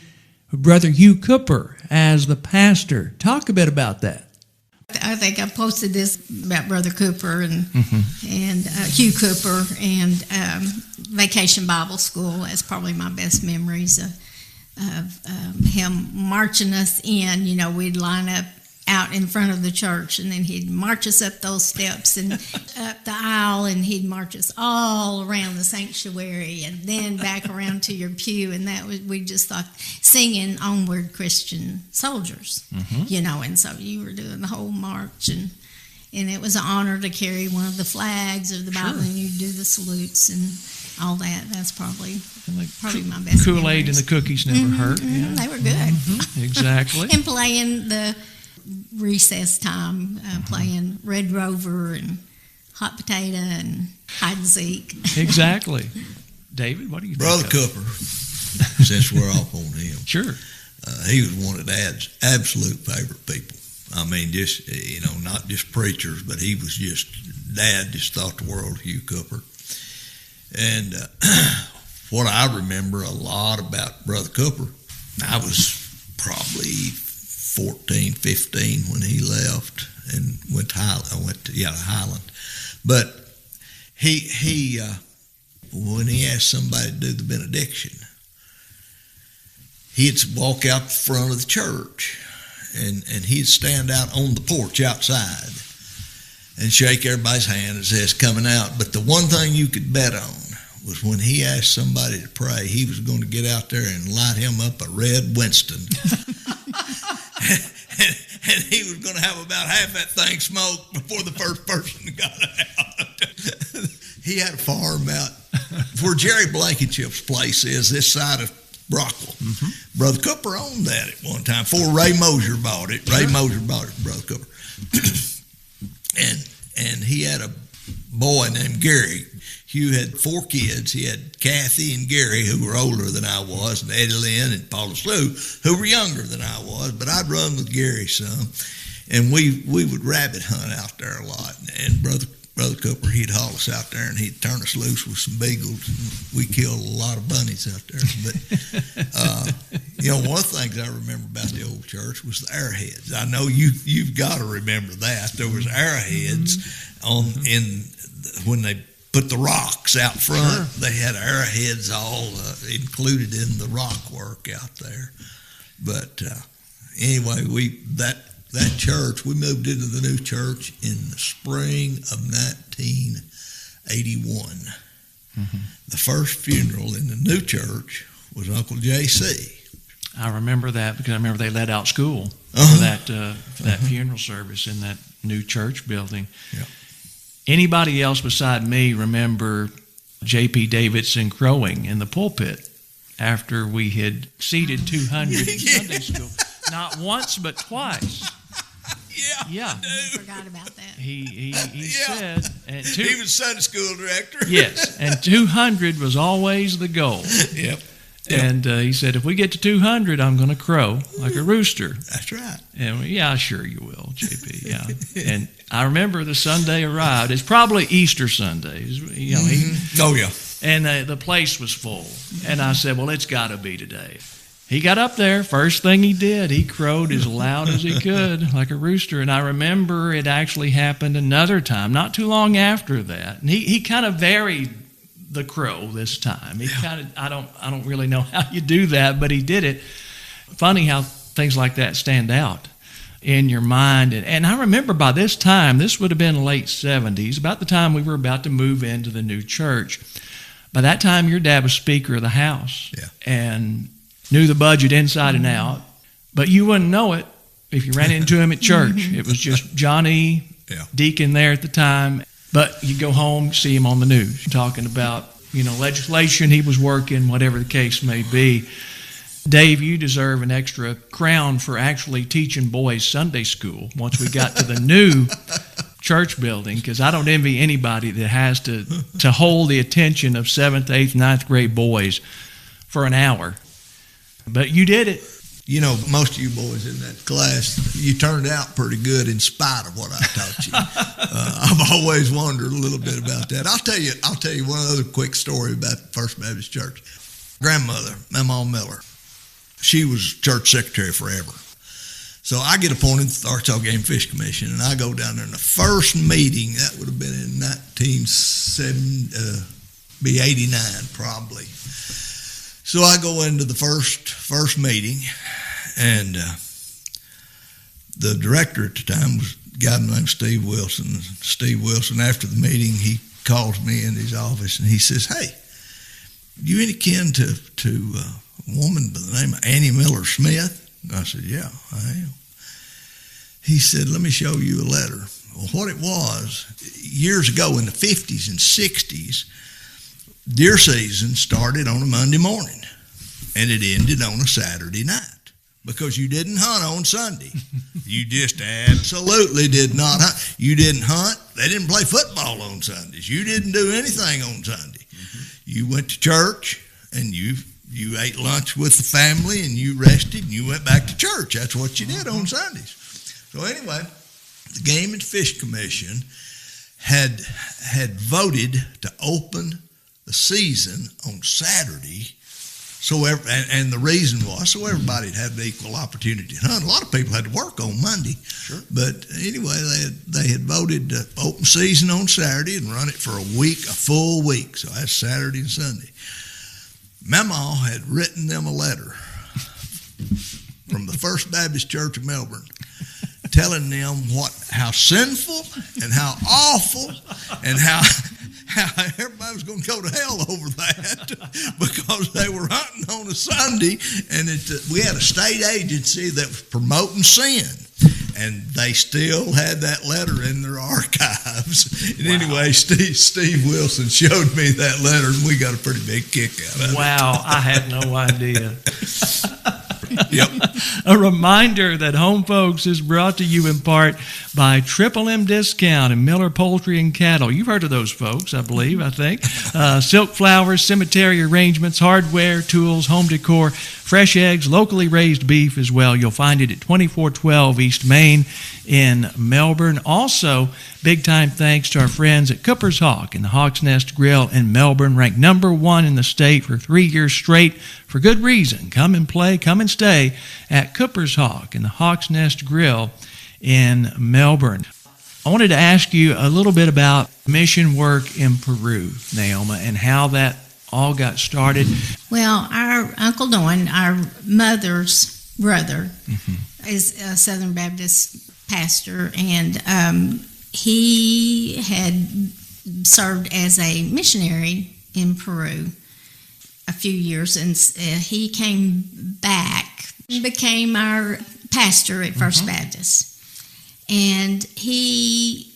with Brother Hugh Cooper as the pastor. Talk a bit about that. I think I posted this about Brother Cooper and Hugh Cooper and Vacation Bible School as probably my best memories of him marching us in. You know, we'd line up out in front of the church, and then he'd march us up those steps and up the aisle, and he'd march us all around the sanctuary and then back around to your pew. And that was, we just thought, singing Onward Christian Soldiers, you know, and so you were doing the whole march, and it was an honor to carry one of the flags of the Bible, and you do the salutes and all that. That's probably my best Kool-Aid memories. and the cookies never hurt. Yeah. They were good. Exactly. And playing the recess time, playing Red Rover and Hot Potato and Hide and Seek. Exactly. David, what do you think? Brother Cooper, since we're off on him. Sure. He was one of Dad's absolute favorite people. I mean, just, you know, not just preachers, but he was just, Dad just thought the world of Hugh Cooper. And what I remember a lot about Brother Cooper, I was probably 14, 15 when he left and went to Highland. I went to Highland. But he when he asked somebody to do the benediction, he'd walk out the front of the church and he'd stand out on the porch outside and shake everybody's hand as it's coming out. But the one thing you could bet on was when he asked somebody to pray, he was going to get out there and light him up a red Winston. and he was going to have about half that thing smoked before the first person got out. He had a farm out where Jerry Blankenship's place is, this side of Brockwell. Brother Cooper owned that at one time before Ray Mosier bought it. Ray Mosier bought it from Brother Cooper. and he had a boy named Gary. Hugh had 4 kids. He had Kathy and Gary, who were older than I was, and Eddie Lynn and Paula Slew, who were younger than I was, but I'd run with Gary some. And we would rabbit hunt out there a lot. And Brother Cooper, he'd haul us out there, and he'd turn us loose with some beagles. And we killed a lot of bunnies out there. But, you know, one of the things I remember about the old church was the arrowheads. I know you've got to remember that. There was arrowheads when they put the rocks out front. They had arrowheads all included in the rock work out there. But anyway, that church, we moved into the new church in the spring of 1981. The first funeral in the new church was Uncle J.C. I remember that because I remember they let out school for that funeral service in that new church building. Yeah. Anybody else beside me remember J.P. Davidson crowing in the pulpit after we had seated 200 in Sunday school? Not once, but twice. Yeah. I forgot about that. He said, and he was Sunday school director. Yes, and 200 was always the goal. Yep. And he said, if we get to 200, I'm going to crow like a rooster. That's right. And yeah, sure you will, JP. Yeah. And I remember the Sunday arrived. It's probably Easter Sunday. You know, oh yeah. And the place was full. And I said, well, it's got to be today. He got up there. First thing he did, he crowed as loud as he could, like a rooster. And I remember it actually happened another time, not too long after that. And he kind of varied the crow this time. He kind of, I don't really know how you do that, but he did it. Funny how things like that stand out in your mind. And I remember by this time, this would have been late 70s, about the time we were about to move into the new church. By that time, your dad was Speaker of the House. Yeah. And knew the budget inside and out. But you wouldn't know it if you ran into him at church. It was just Johnny, deacon there at the time. But you go home, see him on the news, talking about, legislation he was working, whatever the case may be. Dave, you deserve an extra crown for actually teaching boys Sunday school once we got to the new church building, because I don't envy anybody that has to hold the attention of 7th, 8th, 9th grade boys for an hour. But you did it. Most of you boys in that class, you turned out pretty good in spite of what I taught you. I've always wondered a little bit about that. I'll tell you one other quick story about First Baptist Church. Grandmother, Mama Miller, she was church secretary forever. So I get appointed to the Arkansas Game and Fish Commission, and I go down there. And the first meeting, that would have been in 1989 probably. So I go into the first meeting, and the director at the time was a guy named Steve Wilson. Steve Wilson, after the meeting, he calls me in his office, and he says, "Hey, you any kin to a woman by the name of Annie Miller Smith?" I said, "Yeah, I am." He said, "Let me show you a letter." Well, what it was, years ago in the 50s and 60s, deer season started on a Monday morning, and it ended on a Saturday night, because you didn't hunt on Sunday. You just absolutely did not hunt. You didn't hunt. They didn't play football on Sundays. You didn't do anything on Sunday. You went to church, and you ate lunch with the family, and you rested, and you went back to church. That's what you did on Sundays. So anyway, the Game and Fish Commission had voted to open the season on Saturday, and the reason was so everybody'd have the equal opportunity to hunt. A lot of people had to work on Monday, sure. But anyway, they had voted to open season on Saturday and run it for a full week. So that's Saturday and Sunday. Mama had written them a letter from the First Baptist Church of Melbourne, telling them how sinful and how awful and how everybody was going to go to hell over that because they were hunting on a Sunday, and we had a state agency that was promoting sin, and they still had that letter in their archives. And anyway, Steve Wilson showed me that letter, and we got a pretty big kick out of it. Wow, I had no idea. Yep. A reminder that Home Folks is brought to you in part by Triple M Discount and Miller Poultry and Cattle. You've heard of those folks, I think. Silk flowers, cemetery arrangements, hardware, tools, home decor, fresh eggs, locally raised beef as well. You'll find it at 2412 East Main in Melbourne. Also, big time thanks to our friends at Cooper's Hawk and the Hawk's Nest Grill in Melbourne, ranked number 1 in the state for 3 years straight for good reason. Come and play, come and stay at Cooper's Hawk and the Hawk's Nest Grill in Melbourne. I wanted to ask you a little bit about mission work in Peru, Naomi, and how that all got started. Well, our Uncle Don, our mother's brother, is a Southern Baptist pastor, and he had served as a missionary in Peru a few years, and he came back, became our pastor at First Baptist. And he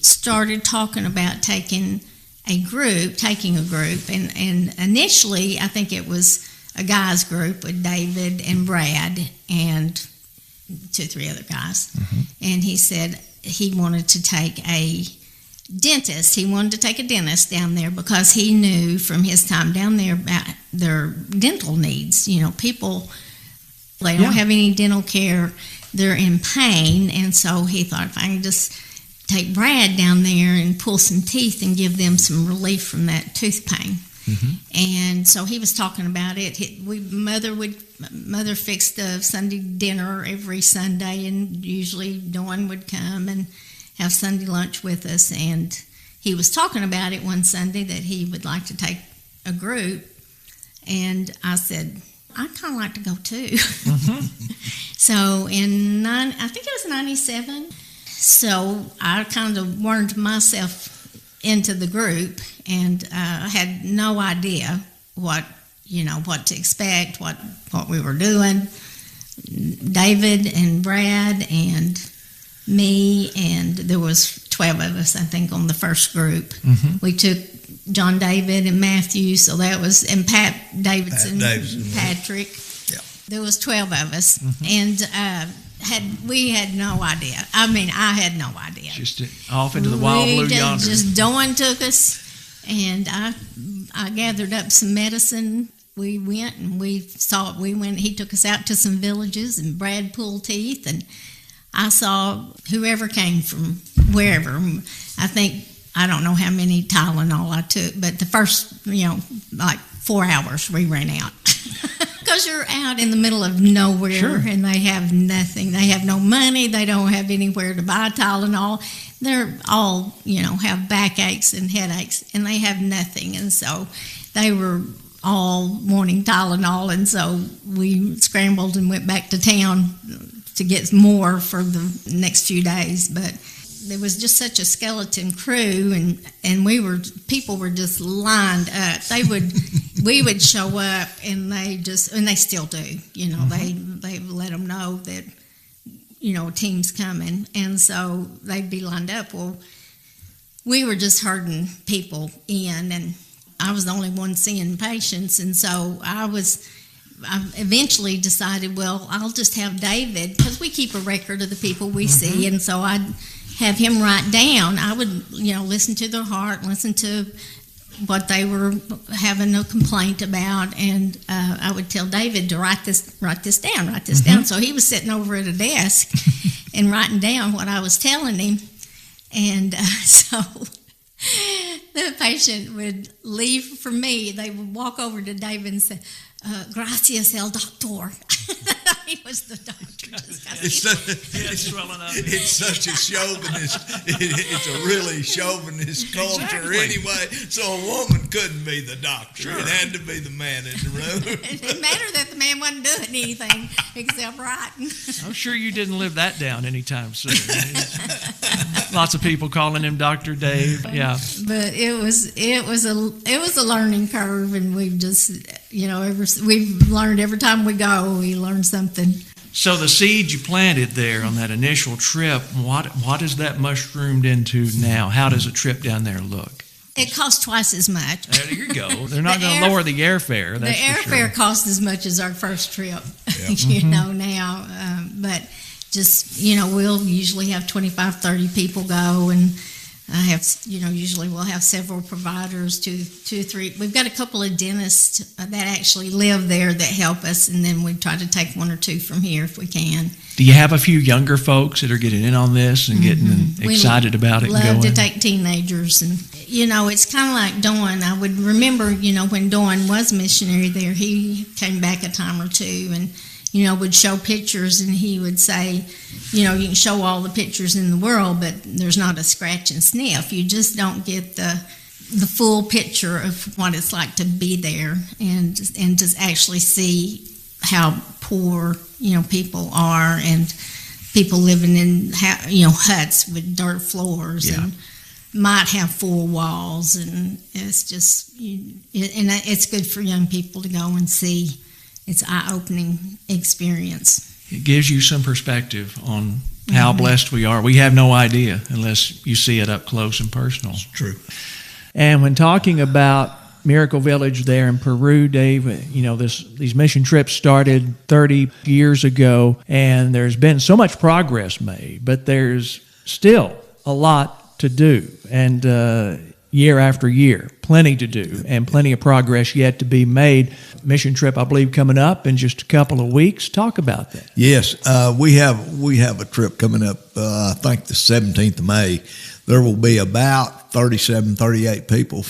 started talking about taking a group, and initially I think it was a guys group with David and Brad and 2-3 other guys. And he said he wanted to take a dentist. He wanted to take a dentist down there because he knew from his time down there about their dental needs. People, they don't have any dental care. They're in pain, and so he thought, if I can just take Brad down there and pull some teeth and give them some relief from that tooth pain. And so he was talking about it. Mother fixed the Sunday dinner every Sunday, and usually Dawn would come and have Sunday lunch with us. And he was talking about it one Sunday that he would like to take a group, and I said, I'd kind of like to go too. So I think it was 97. So I kind of wormed myself into the group, and I had no idea what to expect, what we were doing. David and Brad and me, and there was 12 of us, I think, on the first group. We took John David and Matthew, so that was, and Pat Davidson, Patrick. Yeah. There was 12 of us, and we had no idea. I mean, I had no idea. Just off into the wild blue yonder. Just Dawn took us, and I gathered up some medicine. We went and he took us out to some villages, and Brad pulled teeth, and I saw whoever came from wherever. I don't know how many Tylenol I took, but the first, like 4 hours we ran out. Because you're out in the middle of nowhere, sure. And they have nothing. They have no money. They don't have anywhere to buy Tylenol. They're all, have backaches and headaches, and they have nothing. And so they were all wanting Tylenol, and so we scrambled and went back to town to get more for the next few days. But there was just such a skeleton crew, and people were just lined up. We would show up, and they still do. They let them know that a team's coming, and so they'd be lined up. Well, we were just herding people in, and I was the only one seeing patients, and so I eventually decided, well, I'll just have David, because we keep a record of the people we see, and so I'd have him write down. I would, listen to their heart, listen to what they were having a complaint about, and I would tell David to write this down. So he was sitting over at a desk and writing down what I was telling him, and so the patient would leave for me. They would walk over to David and say, gracias el doctor. He was the doctor. It's such a chauvinist. It's a really chauvinist culture anyway. So a woman couldn't be the doctor. Sure. It had to be the man in the room. It didn't matter that the man wasn't doing anything except writing. I'm sure you didn't live that down anytime soon. Lots of people calling him Dr. Dave. Yeah. But it was a learning curve, and we've just we've learned every time we go. We learn something. So the seed you planted there on that initial trip, what has that mushroomed into now? How does a trip down there look? It costs twice as much. There you go. They're not going to lower the airfare. The airfare costs as much as our first trip. Yep. Now, but just we'll usually have 25, 30 people go, and I have, usually we'll have several providers, two, three. We've got a couple of dentists that actually live there that help us, and then we try to take one or two from here if we can. Do you have a few younger folks that are getting in on this and getting excited about it? Love to take teenagers, and it's kind of like Dawn. I would remember, when Dawn was missionary there, he came back a time or two, and would show pictures, and he would say, you can show all the pictures in the world, but there's not a scratch and sniff. You just don't get the full picture of what it's like to be there and just actually see how poor, people are, and people living in, huts with dirt floors and might have 4 walls, and it's just, and it's good for young people to go and see. It's an eye-opening experience. It gives you some perspective on how blessed we are. We have no idea unless you see it up close and personal. It's true. And when talking about Miracle Village there in Peru, Dave, these mission trips started 30 years ago, and there's been so much progress made, but there's still a lot to do. And year after year, plenty to do and plenty of progress yet to be made. Mission trip, I believe, coming up in just a couple of weeks. Talk about that. Yes, we have a trip coming up, I think the 17th of May. There will be about 37, 38 people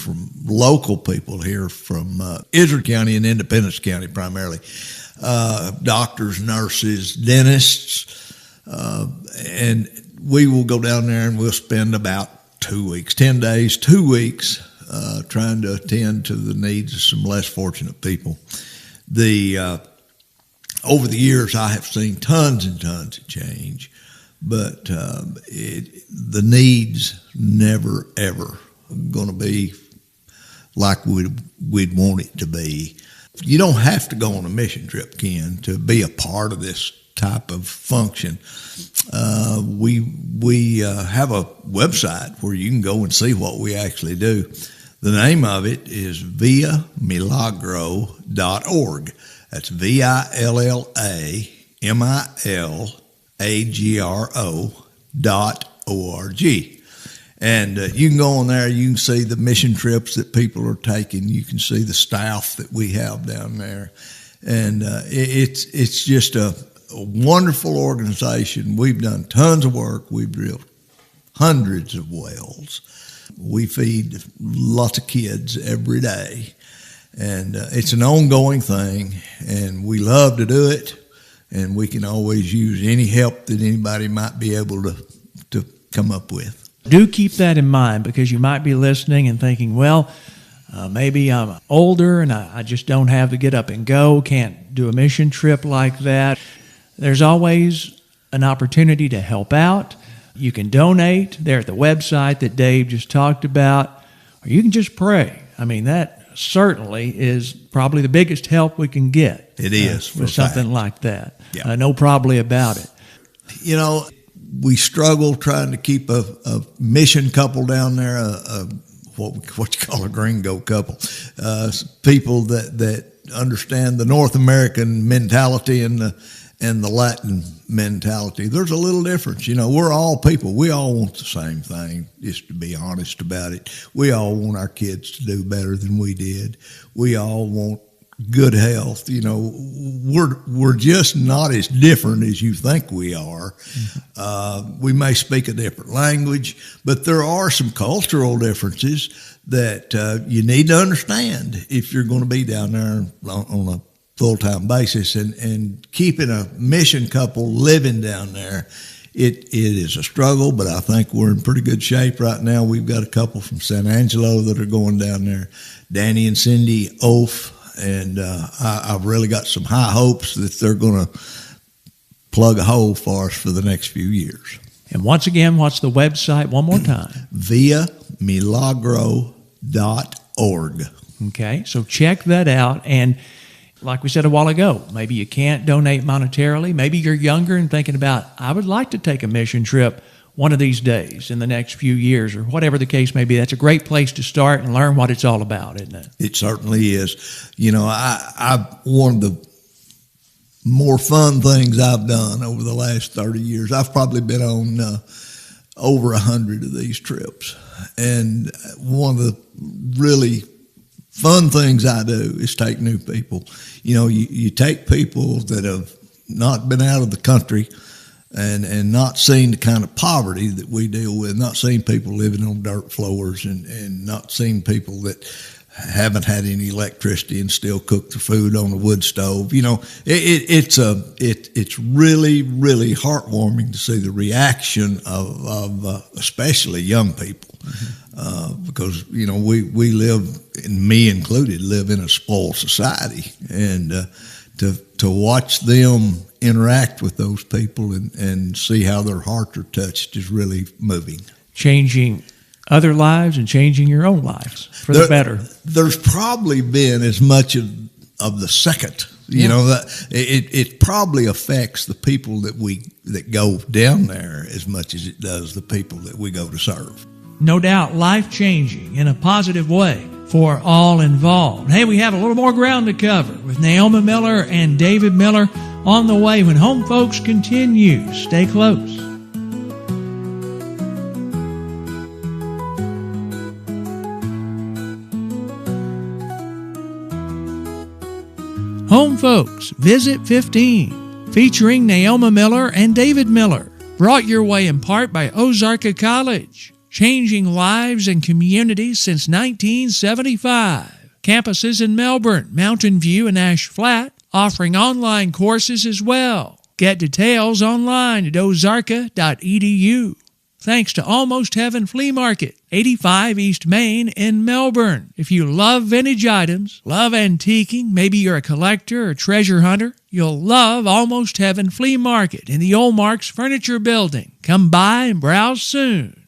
local people here from Israel County and Independence County primarily. Doctors, nurses, dentists, and we will go down there and we'll spend about 2 weeks, 10 days, 2 weeks, trying to attend to the needs of some less fortunate people. Over the years, I have seen tons and tons of change, but the needs never, ever going to be like we'd want it to be. You don't have to go on a mission trip, Ken, to be a part of this type of function. We have a website where you can go and see what we actually do. The name of it is villamilagro.org. That's villamilagro.org. And you can go on there, you can see the mission trips that people are taking, you can see the staff that we have down there. And it's just a wonderful organization. We've done tons of work. We've drilled hundreds of wells. We feed lots of kids every day. And it's an ongoing thing, and we love to do it. And we can always use any help that anybody might be able to come up with. Do keep that in mind, because you might be listening and thinking, well, maybe I'm older and I just don't have the get up and go, can't do a mission trip like that. There's always an opportunity to help out. You can donate there at the website that Dave just talked about, or you can just pray. I mean, that certainly is probably the biggest help we can get. It is. With something like that. Yeah. No probably about it. You know, we struggle trying to keep a mission couple down there, what you call a gringo couple, people that understand the North American mentality and the Latin mentality. There's a little difference. You know, we're all people. We all want the same thing, just to be honest about it. We all want our kids to do better than we did. We all want good health. You know, we're just not as different as you think we are. Mm-hmm. We may speak a different language, but there are some cultural differences that you need to understand if you're going to be down there on a full-time basis. And keeping a mission couple living down there, it is a struggle, but I think we're in pretty good shape right now. We've got a couple from San Angelo that are going down there, Danny and Cindy Oaf. And I've really got some high hopes that they're going to plug a hole for us for the next few years. And once again, what's the website one more time? villamilagro.org. Okay, so check that out. And like we said a while ago, maybe you can't donate monetarily. Maybe you're younger and thinking about, I would like to take a mission trip one of these days in the next few years, or whatever the case may be. That's a great place to start and learn what it's all about, isn't it? It certainly is. You know, one of the more fun things I've done over the last 30 years, I've probably been on over 100 of these trips. And one of the really fun things I do is take new people. You know, you take people that have not been out of the country and not seen the kind of poverty that we deal with, not seen people living on dirt floors and not seen people that haven't had any electricity and still cook their food on a wood stove. You know, it's really, really heartwarming to see the reaction of especially young people. Mm-hmm. Because, you know, we live, and me included, live in a spoiled society. And to watch them interact with those people and see how their hearts are touched is really moving. Changing other lives and changing your own lives for the better. There's probably been as much of the second. You know, that it probably affects the people that go down there as much as it does the people that we go to serve. No doubt, life-changing in a positive way for all involved. Hey, we have a little more ground to cover with Naomi Miller and David Miller on the way when Home Folks continues. Stay close. Home Folks, Visit 15, featuring Naomi Miller and David Miller. Brought your way in part by Ozarka College. Changing lives and communities since 1975. Campuses in Melbourne, Mountain View, and Ash Flat, offering online courses as well. Get details online at ozarka.edu. Thanks to Almost Heaven Flea Market, 85 East Main in Melbourne. If you love vintage items, love antiquing, maybe you're a collector or treasure hunter, you'll love Almost Heaven Flea Market in the Old Marks Furniture Building. Come by and browse soon.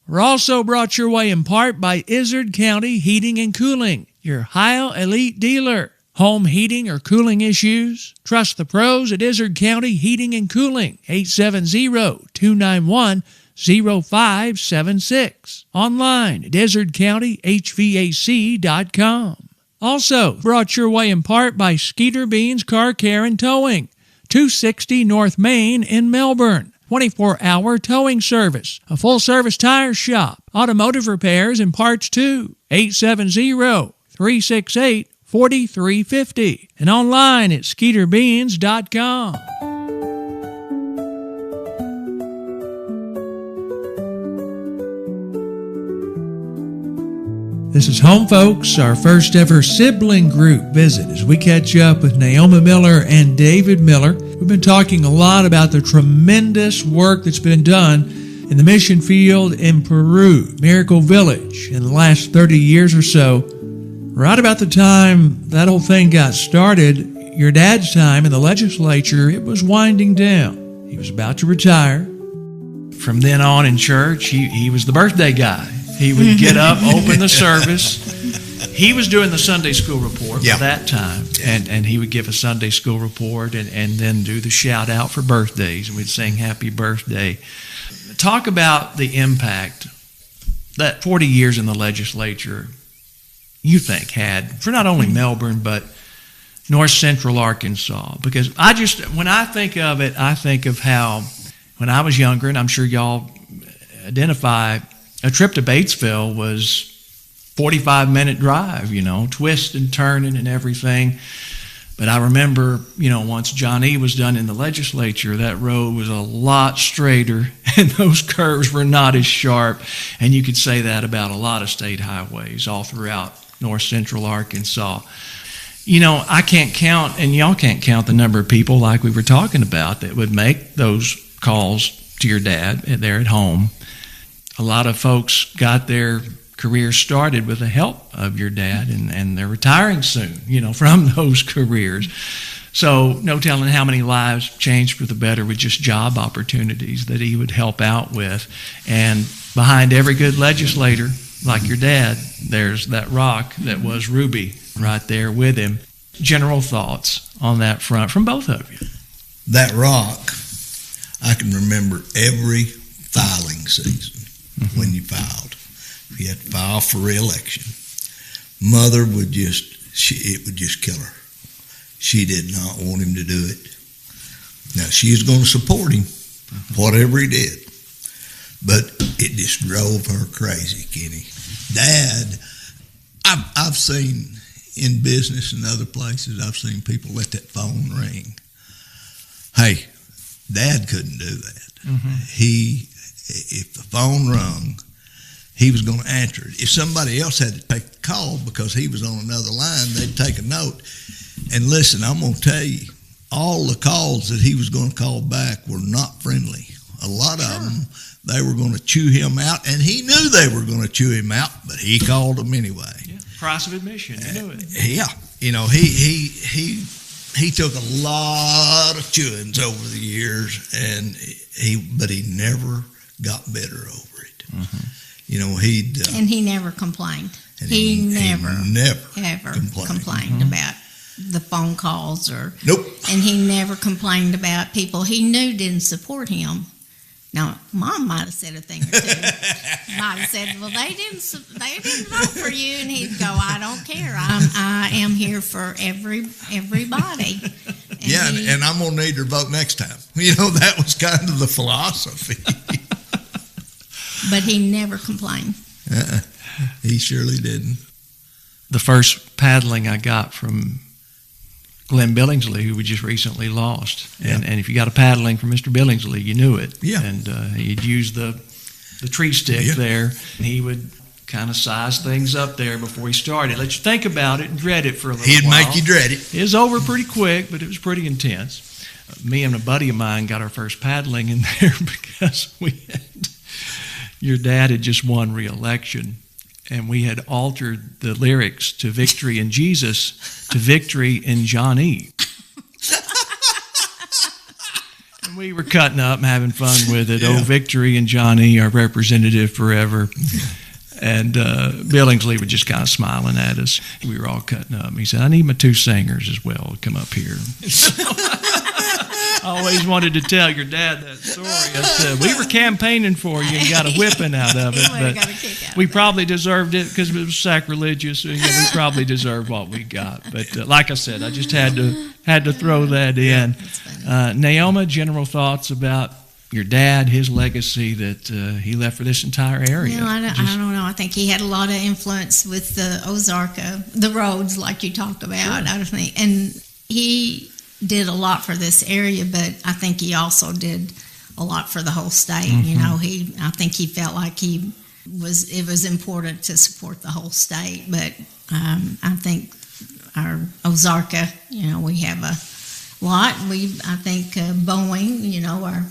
We're also brought your way in part by Izard County Heating and Cooling, your Heil Elite dealer. Home heating or cooling issues? Trust the pros at Izard County Heating and Cooling, 870-291-0576. Online at IzardCountyHVAC.com. Also brought your way in part by Skeeter Beans Car Care and Towing, 260 North Main in Melbourne. 24-hour towing service, a full-service tire shop, automotive repairs and parts too. 870-368-4350 and online at skeeterbeans.com. This is Home Folks, our first ever sibling group visit as we catch up with Naomi Miller and David Miller. We've been talking a lot about the tremendous work that's been done in the mission field in Peru, Miracle Village, in the last 30 years or so. Right about the time that whole thing got started, your dad's time in the legislature, it was winding down. He was about to retire. From then on in church, he was the birthday guy. He would get up, open the service. He was doing the Sunday school report by that time, and he would give a Sunday school report and then do the shout out for birthdays, and we'd sing happy birthday. Talk about the impact that 40 years in the legislature you think had for not only Melbourne but North Central Arkansas. Because when I think of it, I think of how when I was younger, and I'm sure y'all identify, a trip to Batesville was 45-minute drive, twist and turning and everything. But I remember, once John E. was done in the legislature, that road was a lot straighter and those curves were not as sharp. And you could say that about a lot of state highways all throughout North Central Arkansas. I can't count, and y'all can't count the number of people like we were talking about that would make those calls to your dad there at home. A lot of folks got their careers started with the help of your dad, and they're retiring soon, from those careers. So no telling how many lives changed for the better with just job opportunities that he would help out with. And behind every good legislator, like your dad, there's that rock that was Ruby right there with him. General thoughts on that front from both of you? That rock, I can remember every filing season. When you filed, if you had to file for re-election, Mother it would just kill her. She did not want him to do it. Now, she was going to support him, whatever he did, but it just drove her crazy, Kenny. Dad, I've seen in business and other places, I've seen people let that phone ring. Hey, Dad couldn't do that. If the phone rung, he was going to answer it. If somebody else had to take the call because he was on another line, they'd take a note. And listen, I'm going to tell you, all the calls that he was going to call back were not friendly. A lot of them, they were going to chew him out, and he knew they were going to chew him out, but he called them anyway. Yeah, price of admission, you knew it. Yeah, he took a lot of chewings over the years, but he never got bitter over it. And he never complained. He never ever complained about the phone calls Nope. And he never complained about people he knew didn't support him. Now, Mom might have said a thing or two. Might have said, "Well, they didn't vote for you," and he'd go, "I don't care. I am here for everybody." And I'm gonna need their vote next time. That was kind of the philosophy. But he never complained. He surely didn't. The first paddling I got from Glenn Billingsley, who we just recently lost. And if you got a paddling from Mr. Billingsley, you knew it. Yeah. And he'd use the tree stick there, and he would kind of size things up there before he started. Let you think about it and dread it for a little while. He'd make you dread it. It was over pretty quick, but it was pretty intense. Me and a buddy of mine got our first paddling in there because your dad had just won re-election, and we had altered the lyrics to Victory in Jesus to Victory in John E. And We were cutting up and having fun with it. Yeah. Old Victory and Johnny, our representative forever. And Billingsley was just kind of smiling at us. We were all cutting up. He said, I need my 2 singers as well to come up here. I always wanted to tell your dad that story. I said, we were campaigning for you and got a whipping out of it. But we probably deserved it because it was sacrilegious. We probably deserved what we got. But like I said, I just had to throw that in. Naomi, general thoughts about your dad, his legacy that he left for this entire area? I don't know. I think he had a lot of influence with the Ozarka, the roads, like you talked about. Sure. I think, and he did a lot for this area, but I think he also did a lot for the whole state. Mm-hmm. I think he felt like it was important to support the whole state. But I think our Ozarka, we have a lot. I think Boeing, our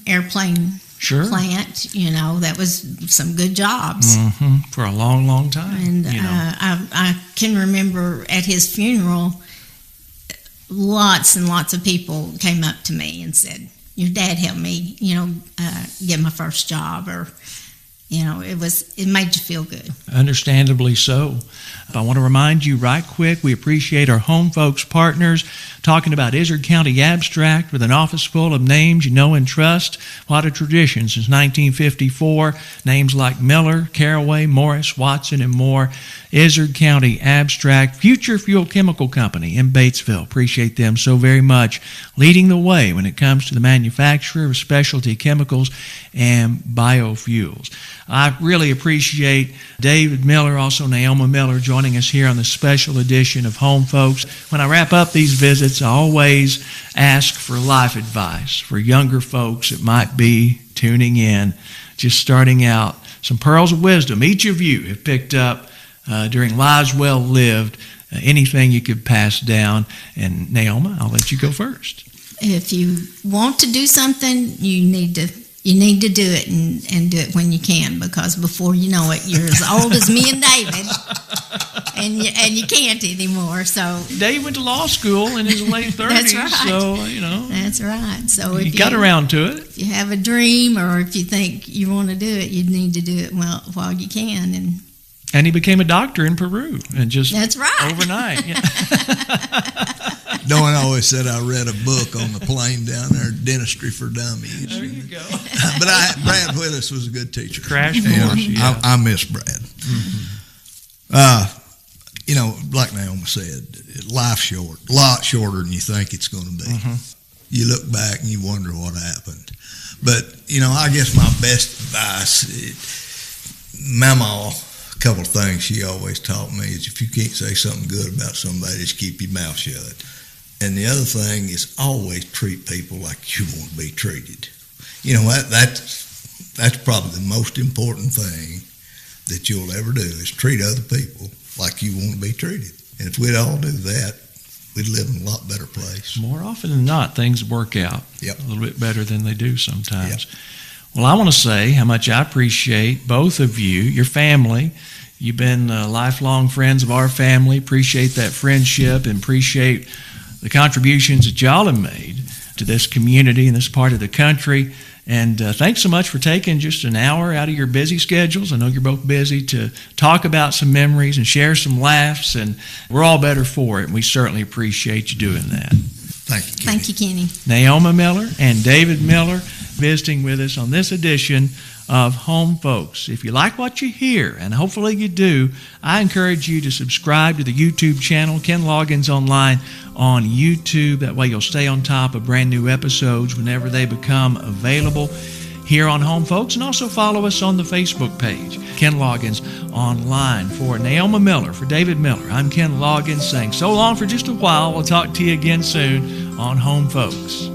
airplane plant, that was some good jobs. Mm-hmm. For a long, long time. And I can remember at his funeral, lots and lots of people came up to me and said, your dad helped me, get my first job, or, it made you feel good. Understandably so. I want to remind you right quick, we appreciate our Home Folks partners, talking about Izard County Abstract with an office full of names you know and trust. A lot of traditions since 1954. Names like Miller, Caraway, Morris, Watson, and more. Izard County Abstract, Future Fuel Chemical Company in Batesville. Appreciate them so very much. Leading the way when it comes to the manufacture of specialty chemicals and biofuels. I really appreciate David Miller, also Naomi Miller, joining us here on the special edition of Home Folks. When I wrap up these visits, I always ask for life advice for younger folks that might be tuning in, just starting out. Some pearls of wisdom each of you have picked up during lives well lived, anything you could pass down. And Naomi, I'll let you go first. If you want to do something, you need to do it and do it when you can, because before you know it, you're as old as me and David, and you can't anymore. So Dave went to law school in his late 30s. That's right. So, That's right. So if you got around to it. If you have a dream, or if you think you want to do it, you need to do it while you can. And he became a doctor in Peru, and just that's right. Overnight. Yeah. Dawn always said I read a book on the plane down there, Dentistry for Dummies. There you go. But Brad Willis was a good teacher. Crash course. Yeah. I miss Brad. Mm-hmm. Like Naomi said, life's short, a lot shorter than you think it's going to be. Mm-hmm. You look back and you wonder what happened. But, I guess my best advice, Mama, a couple of things she always taught me is if you can't say something good about somebody, just keep your mouth shut. And the other thing is always treat people like you want to be treated. That's probably the most important thing that you'll ever do is treat other people like you want to be treated. And if we'd all do that, we'd live in a lot better place. More often than not, things work out a little bit better than they do sometimes. Yep. Well, I want to say how much I appreciate both of you, your family. You've been lifelong friends of our family. Appreciate that friendship and appreciate the contributions that y'all have made to this community and this part of the country. And thanks so much for taking just an hour out of your busy schedules. I know you're both busy to talk about some memories and share some laughs, and we're all better for it, and we certainly appreciate you doing that. Thank you, Kenny. Thank you, Kenny. Naomi Miller and David Miller visiting with us on this edition of Home Folks. If you like what you hear, and hopefully you do, I encourage you to subscribe to the YouTube channel, Ken Loggins Online on YouTube. That way you'll stay on top of brand new episodes whenever they become available here on Home Folks. And also follow us on the Facebook page, Ken Loggins Online. For Naomi Miller, for David Miller, I'm Ken Loggins saying so long for just a while. We'll talk to you again soon on Home Folks.